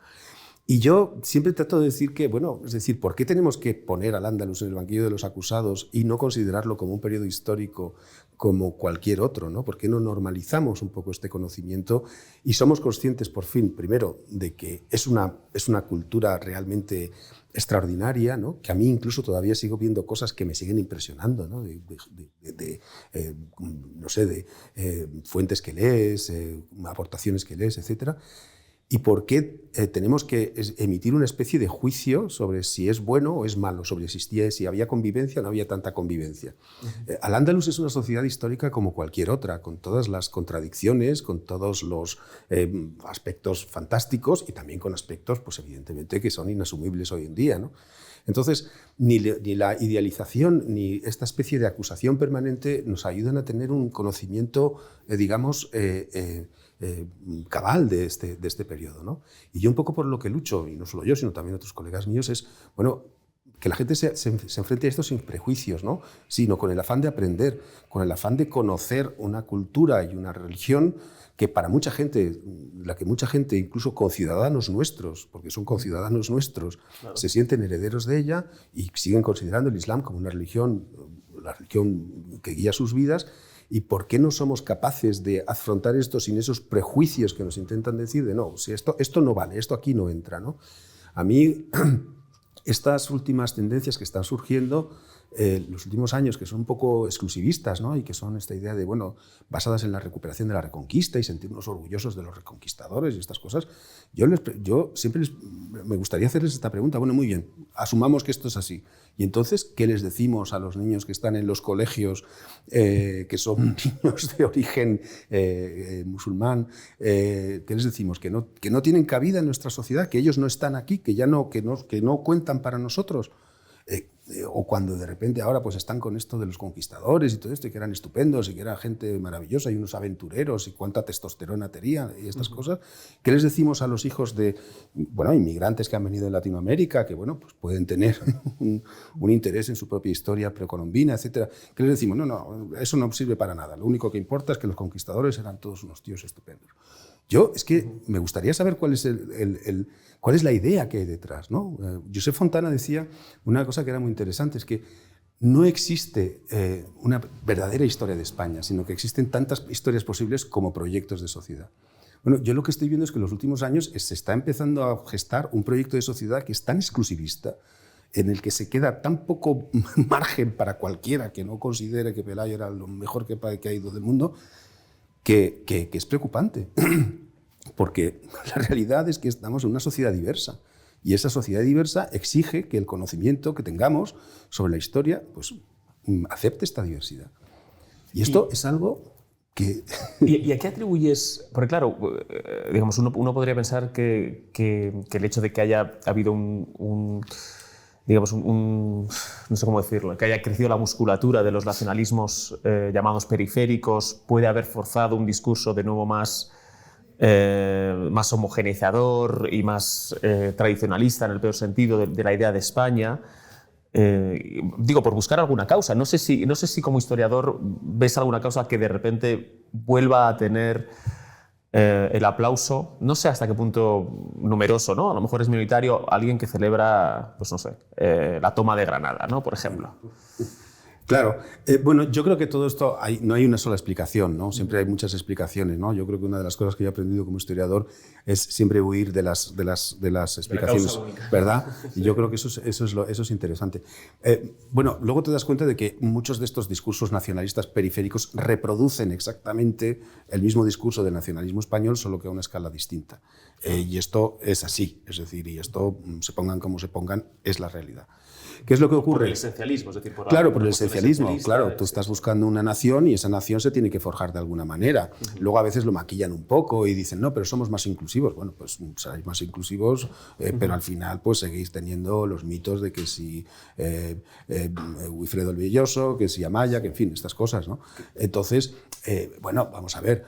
Y yo siempre trato de decir que, bueno, es decir, ¿por qué tenemos que poner al Al-Ándalus en el banquillo de los acusados y no considerarlo como un periodo histórico como cualquier otro, ¿no? ¿Por qué no normalizamos un poco este conocimiento y somos conscientes, por fin, primero, de que es una cultura realmente extraordinaria, ¿no? Que a mí incluso todavía sigo viendo cosas que me siguen impresionando, ¿no? De fuentes que lees, aportaciones que lees, etcétera. ¿Y por qué tenemos que emitir una especie de juicio sobre si es bueno o es malo, sobre si había convivencia o no había tanta convivencia? Al-Ándalus es una sociedad histórica como cualquier otra, con todas las contradicciones, con todos los aspectos fantásticos y también con aspectos, pues evidentemente, que son inasumibles hoy en día, ¿no? Entonces, ni la idealización ni esta especie de acusación permanente nos ayudan a tener un conocimiento, cabal de este periodo, ¿no? Y yo un poco por lo que lucho, y no solo yo, sino también otros colegas míos, es, bueno, que la gente se enfrente a esto sin prejuicios, ¿no? Sino con el afán de aprender, con el afán de conocer una cultura y una religión que para mucha gente, la que mucha gente, incluso conciudadanos nuestros, porque son conciudadanos nuestros, claro, se sienten herederos de ella y siguen considerando el Islam como una religión, la religión que guía sus vidas. ¿Y por qué no somos capaces de afrontar esto sin esos prejuicios que nos intentan decir de no, si esto no vale, esto aquí no entra, ¿no? A mí, estas últimas tendencias que están surgiendo, los últimos años, que son un poco exclusivistas, ¿no? Y que son esta idea de, bueno, basadas en la recuperación de la reconquista y sentirnos orgullosos de los reconquistadores y estas cosas, yo siempre me gustaría hacerles esta pregunta. Bueno, muy bien, asumamos que esto es así. Y entonces, ¿qué les decimos a los niños que están en los colegios, que son niños de origen musulmán? ¿Qué les decimos? Que no tienen cabida en nuestra sociedad, que ellos no están aquí, que no cuentan para nosotros. o cuando de repente ahora pues están con esto de los conquistadores y todo esto, y que eran estupendos y que era gente maravillosa y unos aventureros y cuánta testosterona tenían y estas cosas, ¿qué les decimos a los hijos de, bueno, inmigrantes que han venido de Latinoamérica, que bueno, pues pueden tener un interés en su propia historia precolombina, etcétera? ¿Qué les decimos? No, eso no sirve para nada. Lo único que importa es que los conquistadores eran todos unos tíos estupendos. Yo, es que me gustaría saber cuál es la idea que hay detrás, ¿no? Josep Fontana decía una cosa que era muy interesante, es que no existe una verdadera historia de España, sino que existen tantas historias posibles como proyectos de sociedad. Bueno, yo lo que estoy viendo es que en los últimos años se está empezando a gestar un proyecto de sociedad que es tan exclusivista, en el que se queda tan poco margen para cualquiera que no considere que Pelayo era lo mejor que ha ido del mundo, que es preocupante, porque la realidad es que estamos en una sociedad diversa y esa sociedad diversa exige que el conocimiento que tengamos sobre la historia pues, acepte esta diversidad. Y esto es algo que... ¿Y a qué atribuyes? Porque claro, digamos, uno podría pensar que el hecho de que haya habido digamos, no sé cómo decirlo, que haya crecido la musculatura de los nacionalismos llamados periféricos puede haber forzado un discurso de nuevo más homogeneizador y más tradicionalista en el peor sentido de la idea de España. Digo, por buscar alguna causa. No sé si como historiador ves alguna causa que de repente vuelva a tener el aplauso, no sé hasta qué punto numeroso, ¿no? A lo mejor es minoritario alguien que celebra, pues no sé, la toma de Granada, ¿no? Por ejemplo. Claro. Bueno, yo creo que todo esto, no hay una sola explicación, ¿no? Siempre hay muchas explicaciones, ¿no? Yo creo que una de las cosas que yo he aprendido como historiador es siempre huir de las explicaciones, ¿verdad? Y yo creo que eso es interesante. Bueno, luego te das cuenta de que muchos de estos discursos nacionalistas periféricos reproducen exactamente el mismo discurso del nacionalismo español, solo que a una escala distinta. Y esto es así, es decir, y esto, se pongan como se pongan, es la realidad. ¿Qué es lo que ocurre? Por el esencialismo, es decir, claro, por el esencialismo. Claro, tú estás buscando una nación y esa nación se tiene que forjar de alguna manera. Luego a veces lo maquillan un poco y dicen, no, pero somos más inclusivos. Bueno, pues seréis más inclusivos, pero al final pues seguís teniendo los mitos de que si Wilfredo el Belloso, que si Amaya, que en fin, estas cosas, ¿no? Entonces, bueno, vamos a ver.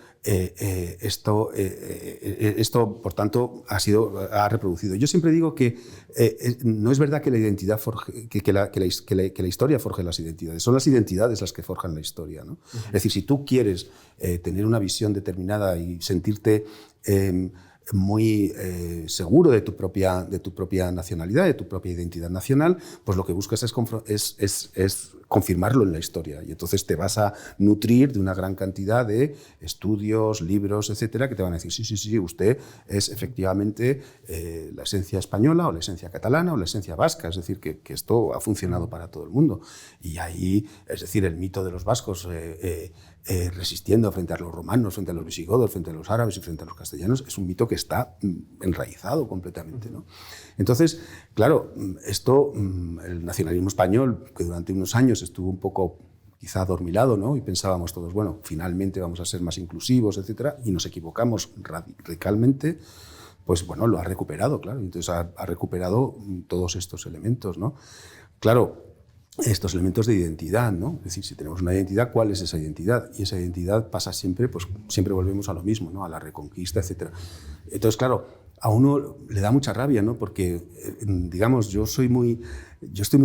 Esto, por tanto, ha reproducido. Yo siempre digo que no es verdad que la identidad que la historia forje las identidades, son las identidades las que forjan la historia, ¿no? Es decir, si tú quieres tener una visión determinada y sentirte muy seguro de tu propia nacionalidad, de tu propia identidad nacional, pues lo que buscas es confirmarlo en la historia. Y entonces te vas a nutrir de una gran cantidad de estudios, libros, etcétera, que te van a decir, sí, usted es efectivamente la esencia española o la esencia catalana o la esencia vasca. Es decir, que esto ha funcionado para todo el mundo. Y ahí, es decir, el mito de los vascos resistiendo frente a los romanos, frente a los visigodos, frente a los árabes y frente a los castellanos, es un mito que está enraizado completamente, ¿no? Entonces, claro, esto, el nacionalismo español, que durante unos años estuvo un poco quizá adormilado, ¿no? Y pensábamos todos, bueno, finalmente vamos a ser más inclusivos, etcétera, y nos equivocamos radicalmente, pues bueno, lo ha recuperado, claro. Entonces ha recuperado todos estos elementos, ¿no? Claro, estos elementos de identidad, ¿no? Es decir, si tenemos una identidad, ¿cuál es esa identidad? Y esa identidad pasa siempre, pues siempre volvemos a lo mismo, ¿no? A la reconquista, etcétera. Entonces, claro, a uno le da mucha rabia, ¿no? Porque, digamos, yo estoy muy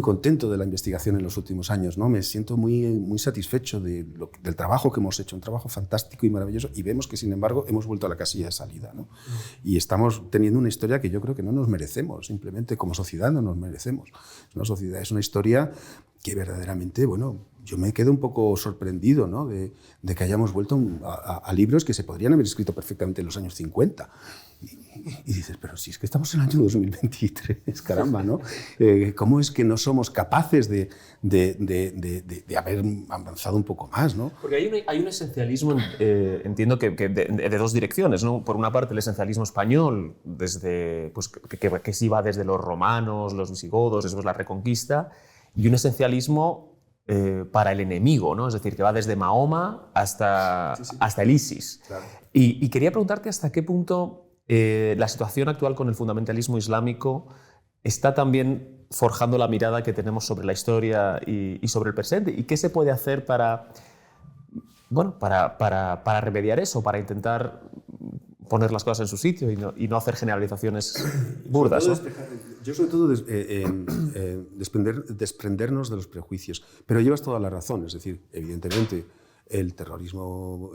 contento de la investigación en los últimos años, ¿no? Me siento muy satisfecho del trabajo que hemos hecho, un trabajo fantástico y maravilloso, y vemos que, sin embargo, hemos vuelto a la casilla de salida, ¿no? Y estamos teniendo una historia que yo creo que no nos merecemos, simplemente como sociedad no nos merecemos. Es una historia que verdaderamente, bueno, yo me quedo un poco sorprendido, ¿no? de que hayamos vuelto a libros que se podrían haber escrito perfectamente en los años 50. Y dices, pero si es que estamos en el año 2023, caramba, ¿no? ¿Cómo es que no somos capaces de haber avanzado un poco más, ¿no? Porque hay un esencialismo, entiendo que de dos direcciones, ¿no? Por una parte, el esencialismo español, desde, pues, que sí va desde los romanos, los visigodos, después la Reconquista, y un esencialismo para el enemigo, ¿no? Es decir, que va desde Mahoma hasta el ISIS. Claro. Y quería preguntarte hasta qué punto la situación actual con el fundamentalismo islámico está también forjando la mirada que tenemos sobre la historia y sobre el presente. ¿Y qué se puede hacer para remediar eso, para intentar poner las cosas en su sitio y no hacer generalizaciones burdas? Yo sobre todo desprendernos de los prejuicios, pero llevas toda la razón, es decir, evidentemente el terrorismo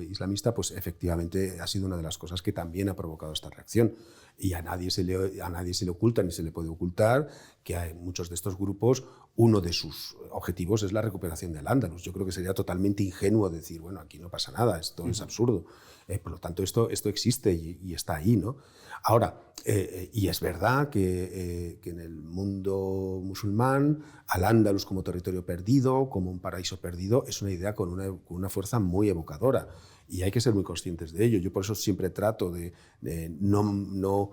islamista pues efectivamente ha sido una de las cosas que también ha provocado esta reacción, y a nadie se le oculta ni se le puede ocultar que hay muchos de estos grupos, uno de sus objetivos es la recuperación del Al-Ándalus. Yo creo que sería totalmente ingenuo decir, bueno, aquí no pasa nada, esto es absurdo. Por lo tanto, esto existe y está ahí, ¿no? Ahora, y es verdad que en el mundo musulmán, Al-Ándalus como territorio perdido, como un paraíso perdido, es una idea con una fuerza muy evocadora. Y hay que ser muy conscientes de ello. Yo por eso siempre trato de no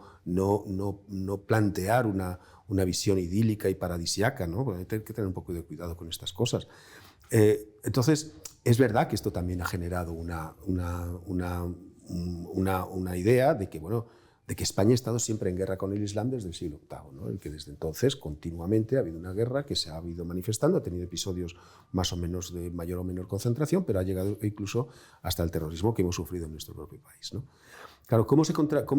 plantear una visión idílica y paradisiaca, ¿no? Porque hay que tener un poco de cuidado con estas cosas. Entonces, es verdad que esto también ha generado una idea de que, bueno, de que España ha estado siempre en guerra con el Islam desde el siglo VIII, ¿no? Y que desde entonces continuamente ha habido una guerra que se ha ido manifestando, ha tenido episodios más o menos de mayor o menor concentración, pero ha llegado incluso hasta el terrorismo que hemos sufrido en nuestro propio país, ¿no? Claro, ¿cómo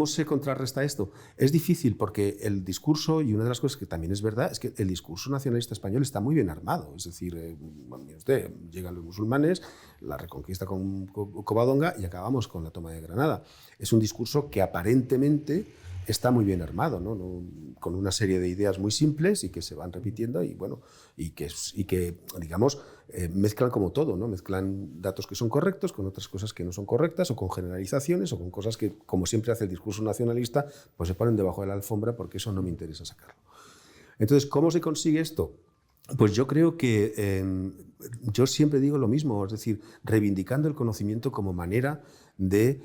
se contrarresta esto? Es difícil porque el discurso, y una de las cosas que también es verdad, es que el discurso nacionalista español está muy bien armado. Es decir, mire usted, llegan los musulmanes, la reconquista con Covadonga y acabamos con la toma de Granada. Es un discurso que aparentemente está muy bien armado, ¿no? Con una serie de ideas muy simples y que se van repitiendo y, bueno, y que digamos, mezclan como todo, ¿no? Mezclan datos que son correctos con otras cosas que no son correctas, o con generalizaciones, o con cosas que, como siempre hace el discurso nacionalista, pues se ponen debajo de la alfombra porque eso no me interesa sacarlo. Entonces, ¿cómo se consigue esto? Pues yo creo que yo siempre digo lo mismo, es decir, reivindicando el conocimiento como manera de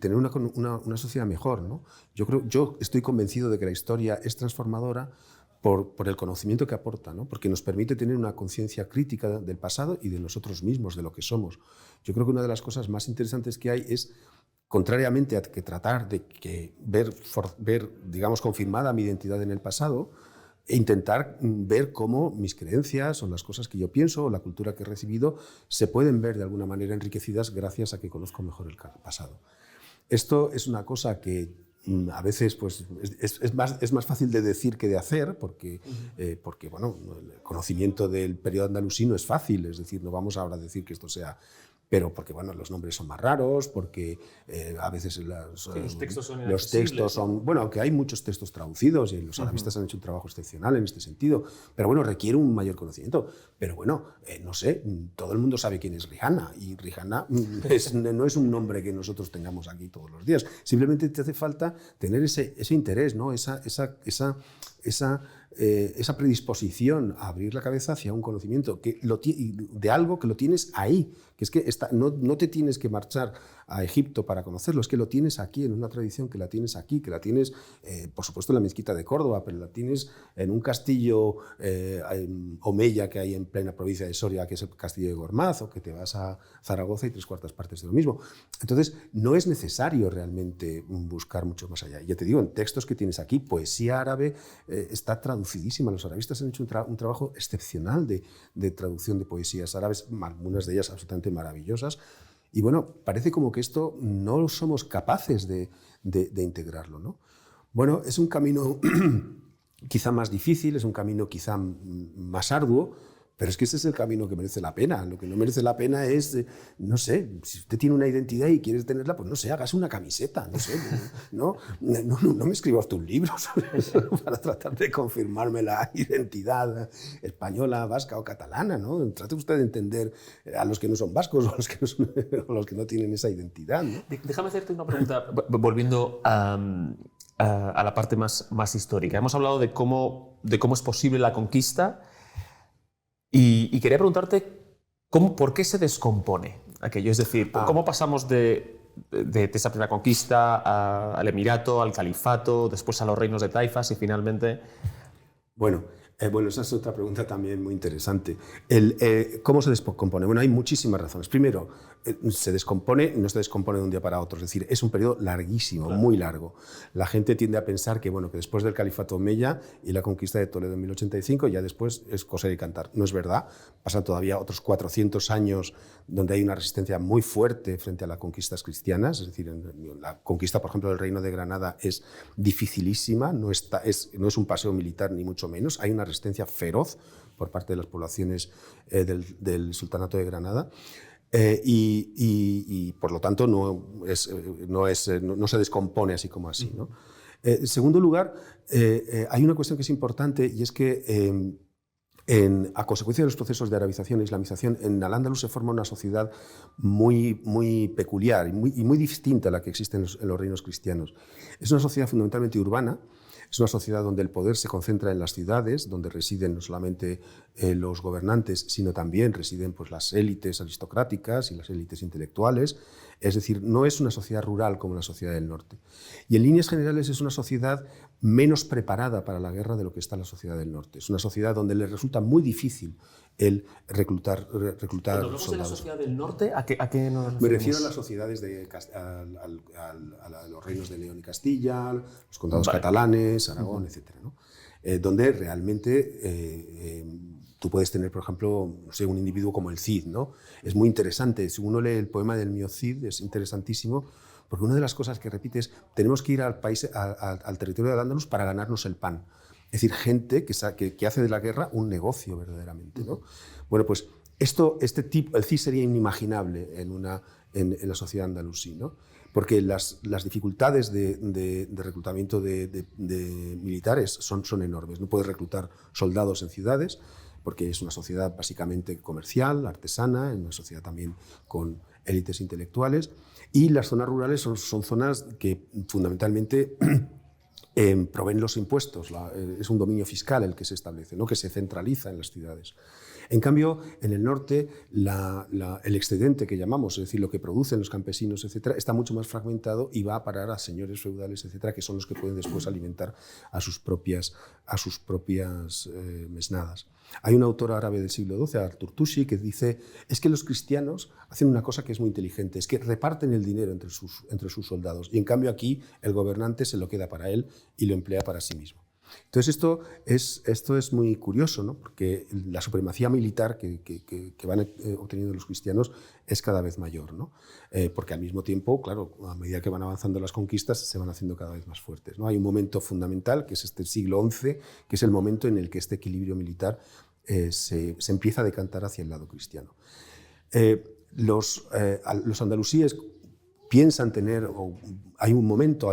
tener una sociedad mejor, ¿no? Yo estoy convencido de que la historia es transformadora por el conocimiento que aporta, ¿no? Porque nos permite tener una conciencia crítica del pasado y de nosotros mismos, de lo que somos. Yo creo que una de las cosas más interesantes que hay es, contrariamente a que tratar de ver, digamos, confirmada mi identidad en el pasado, e intentar ver cómo mis creencias o las cosas que yo pienso o la cultura que he recibido se pueden ver de alguna manera enriquecidas gracias a que conozco mejor el pasado. Esto es una cosa que a veces pues, es más fácil de decir que de hacer, porque bueno, el conocimiento del periodo andalusí no es fácil, es decir, no vamos ahora a decir que esto sea... Pero porque bueno, los nombres son más raros, porque a veces los textos son... Bueno, aunque hay muchos textos traducidos y los arabistas han hecho un trabajo excepcional en este sentido, pero bueno, requiere un mayor conocimiento. Pero bueno, no sé, todo el mundo sabe quién es Rihanna, y Rihanna no es un nombre que nosotros tengamos aquí todos los días. Simplemente te hace falta tener ese interés, ¿no? Esa predisposición a abrir la cabeza hacia un conocimiento de algo que lo tienes ahí, que es que no te tienes que marchar a Egipto para conocerlo, es que lo tienes aquí, en una tradición que la tienes aquí, que la tienes, por supuesto, en la mezquita de Córdoba, pero la tienes en un castillo omeya que hay en plena provincia de Soria, que es el castillo de Gormaz, o que te vas a Zaragoza y 3/4 partes de lo mismo. Entonces, no es necesario realmente buscar mucho más allá. Ya te digo, en textos que tienes aquí, poesía árabe está traducidísima. Los arabistas han hecho un trabajo excepcional de traducción de poesías árabes, algunas de ellas absolutamente maravillosas. Y bueno, parece como que esto no somos capaces de integrarlo, ¿no? Bueno, es un camino quizá más difícil, es un camino quizá más arduo, pero es que ese es el camino que merece la pena. Lo que no merece la pena es, no sé, si usted tiene una identidad y quiere tenerla, pues no sé, hágase una camiseta, no sé. No me escriba usted un libro para tratar de confirmarme la identidad española, vasca o catalana, ¿no? Trate usted de entender a los que no son vascos o a los que no tienen esa identidad, ¿no? Déjame hacerte una pregunta, volviendo a la parte más histórica. Hemos hablado de cómo es posible la conquista. Y quería preguntarte por qué se descompone aquello, es decir, cómo pasamos de esa primera conquista al Emirato, al Califato, después a los reinos de taifas y finalmente... Bueno, Bueno, esa es otra pregunta también muy interesante. ¿Cómo se descompone? Bueno, hay muchísimas razones. Primero, se descompone, no se descompone de un día para otro, es decir, es un periodo larguísimo, claro, muy largo. La gente tiende a pensar que, bueno, que después del califato omeya y la conquista de Toledo en 1085, ya después es coser y cantar. No es verdad, pasan todavía otros 400 años donde hay una resistencia muy fuerte frente a las conquistas cristianas, es decir, la conquista, por ejemplo, del Reino de Granada es dificilísima, no es un paseo militar ni mucho menos, hay una resistencia feroz por parte de las poblaciones del Sultanato de Granada. Y por lo tanto no se descompone así como así, ¿no? En segundo lugar, hay una cuestión que es importante y es que a consecuencia de los procesos de arabización e islamización, en Al-Ándalus se forma una sociedad muy, muy peculiar y muy distinta a la que existe en los reinos cristianos. Es una sociedad fundamentalmente urbana. Es una sociedad donde el poder se concentra en las ciudades, donde residen no solamente los gobernantes, sino también residen pues, las élites aristocráticas y las élites intelectuales. Es decir, no es una sociedad rural como la sociedad del norte. Y en líneas generales es una sociedad menos preparada para la guerra de lo que está la sociedad del norte. Es una sociedad donde le resulta muy difícil el reclutar Cuando hablamos soldados. de la sociedad del norte, ¿a qué nos referimos? Me refiero a las sociedades a los reinos de León y Castilla, los condados catalanes, Aragón, etc., ¿no? Donde realmente tú puedes tener, por ejemplo, no sé, un individuo como el Cid, ¿no? Es muy interesante. Si uno lee el poema del mío Cid, es interesantísimo, porque una de las cosas que repite es tenemos que ir al territorio de Al-Ándalus para ganarnos el pan. Es decir, gente que hace de la guerra un negocio verdaderamente, ¿no? Bueno, pues el Cid sería inimaginable en la sociedad andalusí, ¿no? Porque las dificultades de reclutamiento de militares son enormes. No puedes reclutar soldados en ciudades, porque es una sociedad básicamente comercial, artesana, una sociedad también con élites intelectuales, y las zonas rurales son zonas que fundamentalmente proveen los impuestos, es un dominio fiscal el que se establece, ¿no? Que se centraliza en las ciudades. En cambio, en el norte, el excedente que llamamos, es decir, lo que producen los campesinos, etcétera, está mucho más fragmentado y va a parar a señores feudales, etcétera, que son los que pueden después alimentar a sus propias mesnadas. Hay un autor árabe del siglo XII, Artur Tushi, que dice es que los cristianos hacen una cosa que es muy inteligente, es que reparten el dinero entre sus soldados y en cambio aquí el gobernante se lo queda para él y lo emplea para sí mismo. Entonces esto es muy curioso, ¿no? Porque la supremacía militar que van obteniendo los cristianos es cada vez mayor, ¿no? Porque al mismo tiempo, claro, a medida que van avanzando las conquistas se van haciendo cada vez más fuertes, ¿no? Hay un momento fundamental que es este siglo XI, que es el momento en el que este equilibrio militar se empieza a decantar hacia el lado cristiano. Los andalusíes piensan tener, hay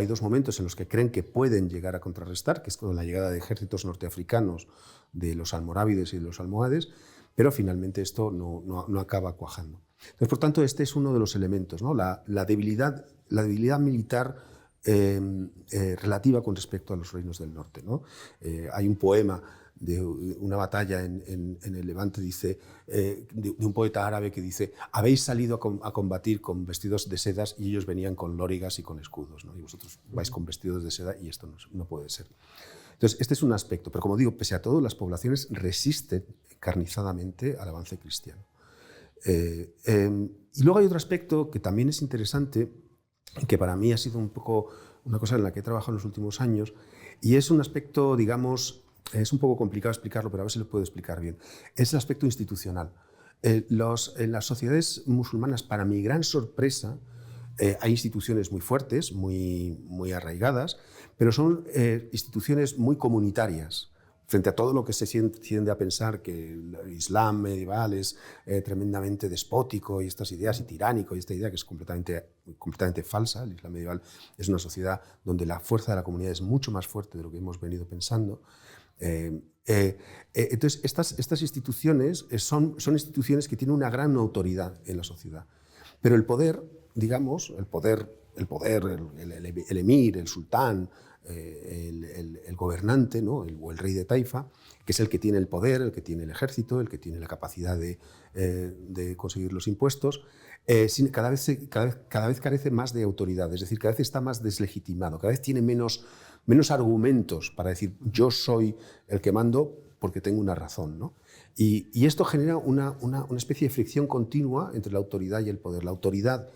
dos momentos en los que creen que pueden llegar a contrarrestar, que es con la llegada de ejércitos norteafricanos, de los almorávides y de los almohades, pero finalmente esto no acaba cuajando. Entonces, por tanto, este es uno de los elementos, ¿no? La debilidad militar relativa con respecto a los reinos del norte, ¿no? Hay un poema de una batalla en el Levante, dice, de un poeta árabe que dice: habéis salido a combatir con vestidos de sedas y ellos venían con lórigas y con escudos, ¿no? Y vosotros vais con vestidos de seda y esto no puede ser. Entonces, este es un aspecto, pero como digo, pese a todo, las poblaciones resisten encarnizadamente al avance cristiano. Y luego hay otro aspecto que también es interesante, que para mí ha sido un poco una cosa en la que he trabajado en los últimos años, y es un aspecto, digamos, es un poco complicado explicarlo, pero a ver si lo puedo explicar bien. Es el aspecto institucional. En las sociedades musulmanas, para mi gran sorpresa, hay instituciones muy fuertes, muy arraigadas, pero son instituciones muy comunitarias. Frente a todo lo que se tiende a pensar que el Islam medieval es tremendamente despótico y estas ideas, y tiránico, y esta idea que es completamente falsa. El Islam medieval es una sociedad donde la fuerza de la comunidad es mucho más fuerte de lo que hemos venido pensando. Entonces, estas instituciones son instituciones que tienen una gran autoridad en la sociedad. Pero el poder, digamos, el emir, el sultán, el gobernante, ¿no? o el rey de Taifa, que es el que tiene el poder, el que tiene el ejército, el que tiene la capacidad de conseguir los impuestos, cada vez carece más de autoridad, es decir, cada vez está más deslegitimado, cada vez tiene menos argumentos para decir yo soy el que mando, porque tengo una razón, ¿no? Y esto genera una especie de fricción continua entre la autoridad y el poder. La autoridad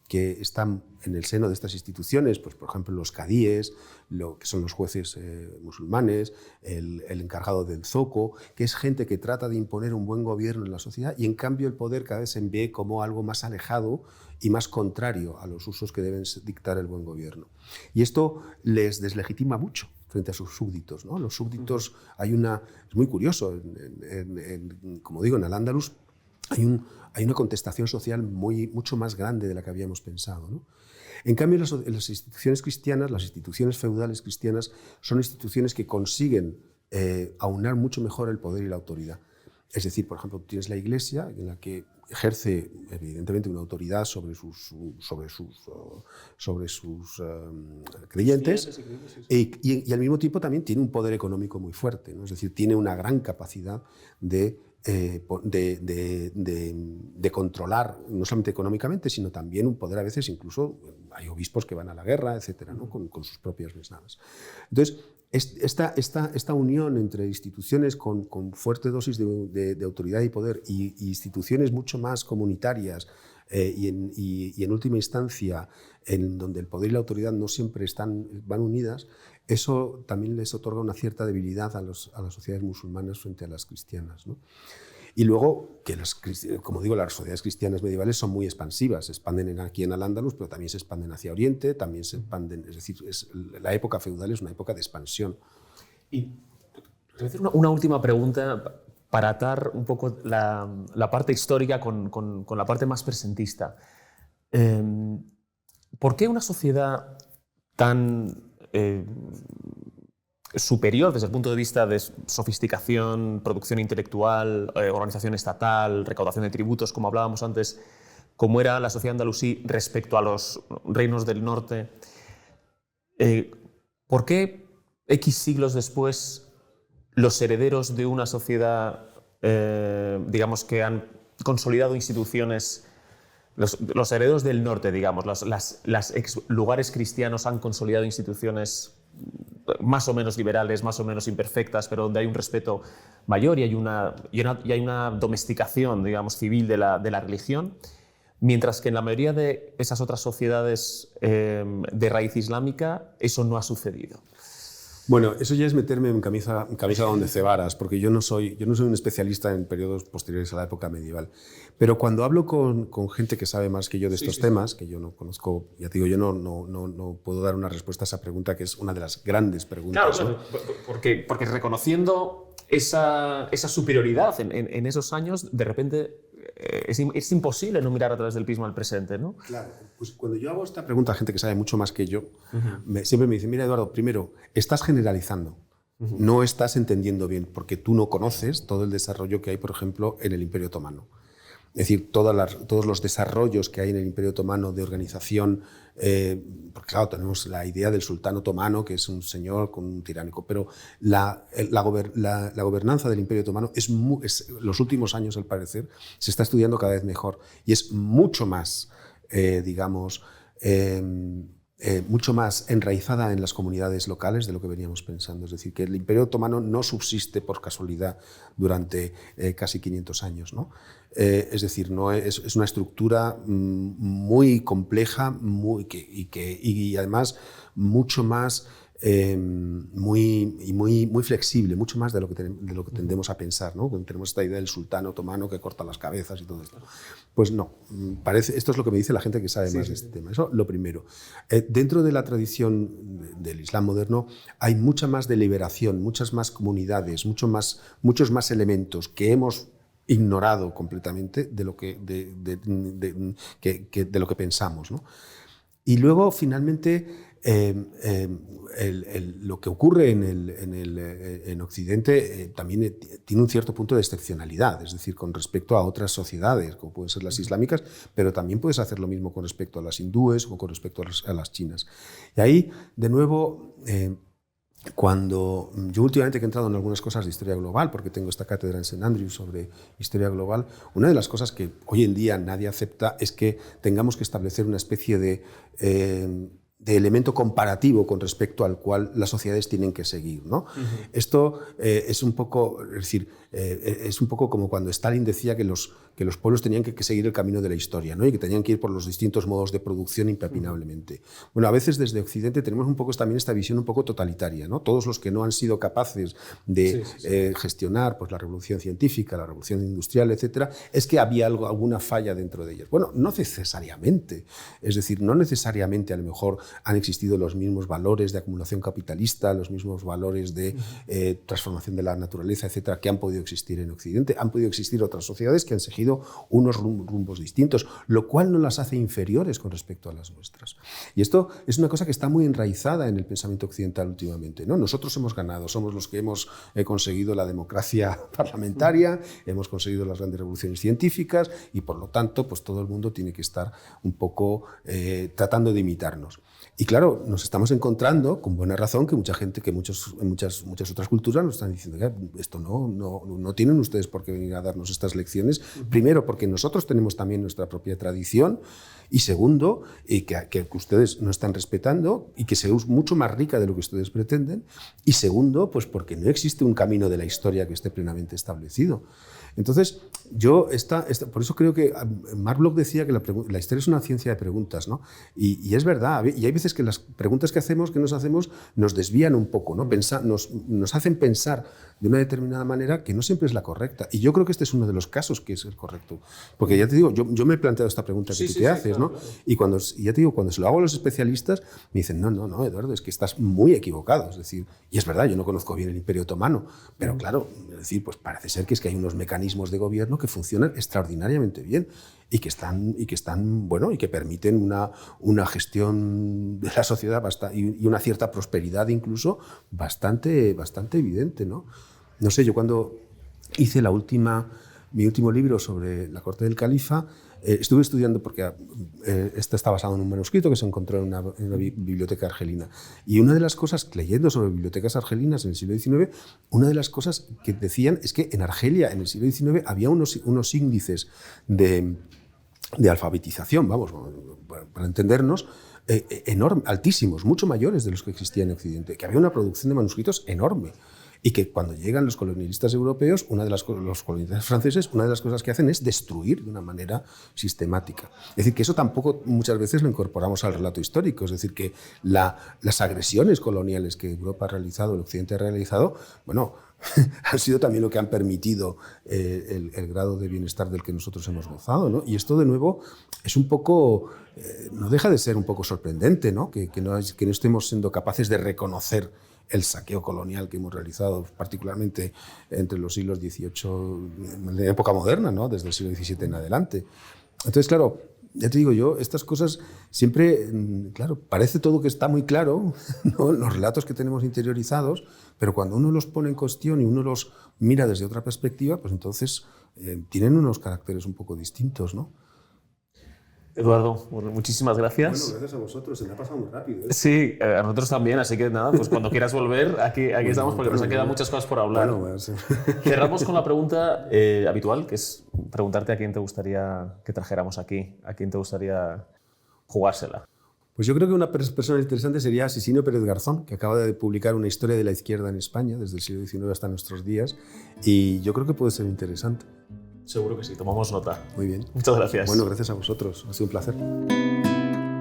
que están en el seno de estas instituciones, pues por ejemplo los cadíes, lo que son los jueces musulmanes, el encargado del zoco, que es gente que trata de imponer un buen gobierno en la sociedad, y en cambio el poder cada vez se ve como algo más alejado y más contrario a los usos que deben dictar el buen gobierno. Y esto les deslegitima mucho frente a sus súbditos, ¿no? Los súbditos, es muy curioso, como digo, en Al-Ándalus hay una contestación social mucho más grande de la que habíamos pensado, ¿no? En cambio, las instituciones cristianas, las instituciones feudales cristianas, son instituciones que consiguen aunar mucho mejor el poder y la autoridad. Es decir, por ejemplo, tienes la Iglesia, en la que ejerce evidentemente una autoridad sobre sus creyentes, y al mismo tiempo también tiene un poder económico muy fuerte, ¿no? Es decir, tiene una gran capacidad de controlar, no solamente económicamente, sino también un poder a veces, incluso hay obispos que van a la guerra, etcétera, ¿no? con sus propias mesnadas. Entonces, esta unión entre instituciones con fuerte dosis de autoridad y poder y instituciones mucho más comunitarias y en última instancia en donde el poder y la autoridad no siempre van unidas, eso también les otorga una cierta debilidad a las sociedades musulmanas frente a las cristianas, ¿no? Y luego, que como digo, las sociedades cristianas medievales son muy expansivas, se expanden aquí en Al-Ándalus, pero también se expanden hacia Oriente, también se expanden, es decir, la época feudal es una época de expansión. Y te voy a hacer una última pregunta para atar un poco la parte histórica con la parte más presentista. ¿Por qué una sociedad tan superior desde el punto de vista de sofisticación, producción intelectual, organización estatal, recaudación de tributos, como hablábamos antes, como era la sociedad andalusí respecto a los reinos del norte? ¿Por qué X siglos después los herederos de una sociedad, digamos, que han consolidado instituciones, los herederos del norte, digamos, los ex lugares cristianos han consolidado instituciones más o menos liberales, más o menos imperfectas, pero donde hay un respeto mayor y hay una domesticación, digamos, civil de la religión, mientras que en la mayoría de esas otras sociedades de raíz islámica eso no ha sucedido? Bueno, eso ya es meterme en camisa donde cebaras, porque yo no soy un especialista en periodos posteriores a la época medieval. Pero cuando hablo con gente que sabe más que yo de estos temas, que yo no conozco, ya te digo, yo no puedo dar una respuesta a esa pregunta, que es una de las grandes preguntas. Claro, porque reconociendo esa superioridad en esos años, de repente es imposible no mirar a través del prisma al presente, ¿no? Claro, pues cuando yo hago esta pregunta a gente que sabe mucho más que yo, siempre me dicen, mira, Eduardo, primero, estás generalizando, no estás entendiendo bien, porque tú no conoces todo el desarrollo que hay, por ejemplo, en el Imperio Otomano. Es decir, todos los desarrollos que hay en el Imperio Otomano de organización, porque claro, tenemos la idea del sultán otomano, que es un señor con un tiránico, pero la gobernanza del Imperio Otomano los últimos años, al parecer, se está estudiando cada vez mejor y es mucho más, mucho más enraizada en las comunidades locales de lo que veníamos pensando. Es decir, que el Imperio Otomano no subsiste por casualidad durante casi 500 años, ¿no? Es decir, es una estructura muy compleja y además mucho más muy flexible, mucho más de lo que tendemos a pensar, ¿no? Cuando tenemos esta idea del sultán otomano que corta las cabezas y todo esto. Pues no, esto es lo que me dice la gente que sabe más de este tema. Eso lo primero. Dentro de la tradición del Islam moderno hay mucha más deliberación, muchas más comunidades, muchos más elementos que hemos ignorado completamente de lo que pensamos, ¿no? Y luego, finalmente, lo que ocurre en Occidente también tiene un cierto punto de excepcionalidad, es decir, con respecto a otras sociedades, como pueden ser las islámicas, pero también puedes hacer lo mismo con respecto a las hindúes o con respecto a las chinas. Y ahí, de nuevo, cuando yo últimamente he entrado en algunas cosas de historia global, porque tengo esta cátedra en St. Andrews sobre historia global, una de las cosas que hoy en día nadie acepta es que tengamos que establecer una especie de elemento comparativo con respecto al cual las sociedades tienen que seguir, ¿no? Esto es un poco, es decir, es un poco como cuando Stalin decía que los pueblos tenían que seguir el camino de la historia, ¿no? Y que tenían que ir por los distintos modos de producción impepinablemente. Bueno, a veces desde Occidente tenemos un poco también esta visión un poco totalitaria, ¿no? Todos los que no han sido capaces de gestionar pues, la revolución científica, la revolución industrial, etcétera, es que había alguna falla dentro de ellas. Bueno, no necesariamente. Es decir, no necesariamente a lo mejor han existido los mismos valores de acumulación capitalista, los mismos valores de transformación de la naturaleza, etcétera, que han podido existir en Occidente. Han podido existir otras sociedades que han seguido unos rumbos distintos, lo cual no las hace inferiores con respecto a las nuestras. Y esto es una cosa que está muy enraizada en el pensamiento occidental últimamente, ¿no? Nosotros hemos ganado, somos los que hemos conseguido la democracia parlamentaria, hemos conseguido las grandes revoluciones científicas y por lo tanto pues todo el mundo tiene que estar un poco tratando de imitarnos. Y claro, nos estamos encontrando, con buena razón, que mucha gente, que en muchas otras culturas nos están diciendo que esto no tienen ustedes por qué venir a darnos estas lecciones. Primero, porque nosotros tenemos también nuestra propia tradición. Y segundo, que ustedes no están respetando y que es mucho más rica de lo que ustedes pretenden. Y segundo, pues porque no existe un camino de la historia que esté plenamente establecido. Entonces, por eso creo que Mark Bloch decía que la historia es una ciencia de preguntas, ¿no? Y es verdad, y hay veces que las preguntas que nos hacemos nos desvían un poco, ¿no? Nos hacen pensar de una determinada manera que no siempre es la correcta. Y yo creo que este es uno de los casos que es el correcto. Porque ya te digo, yo me he planteado esta pregunta que tú te haces, ¿no? Claro. Y ya te digo, cuando se lo hago a los especialistas, me dicen, no, Eduardo, es que estás muy equivocado. Es decir, y es verdad, yo no conozco bien el Imperio Otomano, pero claro, es decir, pues parece ser que hay unos mecanismos de gobierno que funcionan extraordinariamente bien y que están bueno, y que permiten una gestión de la sociedad y una cierta prosperidad incluso bastante evidente, ¿no? No sé, yo cuando hice mi último libro sobre la corte del califa, estuve estudiando porque este está basado en un manuscrito que se encontró en una biblioteca argelina. Y una de las cosas, leyendo sobre bibliotecas argelinas en el siglo XIX, una de las cosas que decían es que en Argelia, en el siglo XIX, había unos índices de alfabetización, vamos, para entendernos, altísimos, mucho mayores de los que existían en Occidente, que había una producción de manuscritos enorme. Y que cuando llegan los colonialistas europeos, los colonialistas franceses, una de las cosas que hacen es destruir de una manera sistemática. Es decir, que eso tampoco muchas veces lo incorporamos al relato histórico. Es decir, que las agresiones coloniales que Europa ha realizado, el Occidente ha realizado, bueno, han sido también lo que han permitido el grado de bienestar del que nosotros hemos gozado, ¿no? Y esto, de nuevo, es un poco, no deja de ser un poco sorprendente, ¿no? Que no estemos siendo capaces de reconocer el saqueo colonial que hemos realizado, particularmente entre los siglos XVIII, en la época moderna, ¿no? Desde el siglo XVII en adelante. Entonces, claro, ya te digo yo, estas cosas siempre, claro, parece todo que está muy claro, ¿no? Los relatos que tenemos interiorizados, pero cuando uno los pone en cuestión y uno los mira desde otra perspectiva, pues entonces tienen unos caracteres un poco distintos, ¿no? Eduardo, bueno, muchísimas gracias. Bueno, gracias a vosotros, se me ha pasado muy rápido, ¿eh? Sí, a nosotros también, así que nada, pues cuando quieras volver, aquí estamos, porque nos han quedado muchas cosas por hablar. Bueno, sí. Cerramos con la pregunta habitual, que es preguntarte a quién te gustaría que trajéramos aquí, a quién te gustaría jugársela. Pues yo creo que una persona interesante sería Sisinio Pérez Garzón, que acaba de publicar una historia de la izquierda en España, desde el siglo XIX hasta nuestros días, y yo creo que puede ser interesante. Seguro que sí, tomamos nota. Muy bien. Muchas gracias. Bueno, gracias a vosotros, ha sido un placer.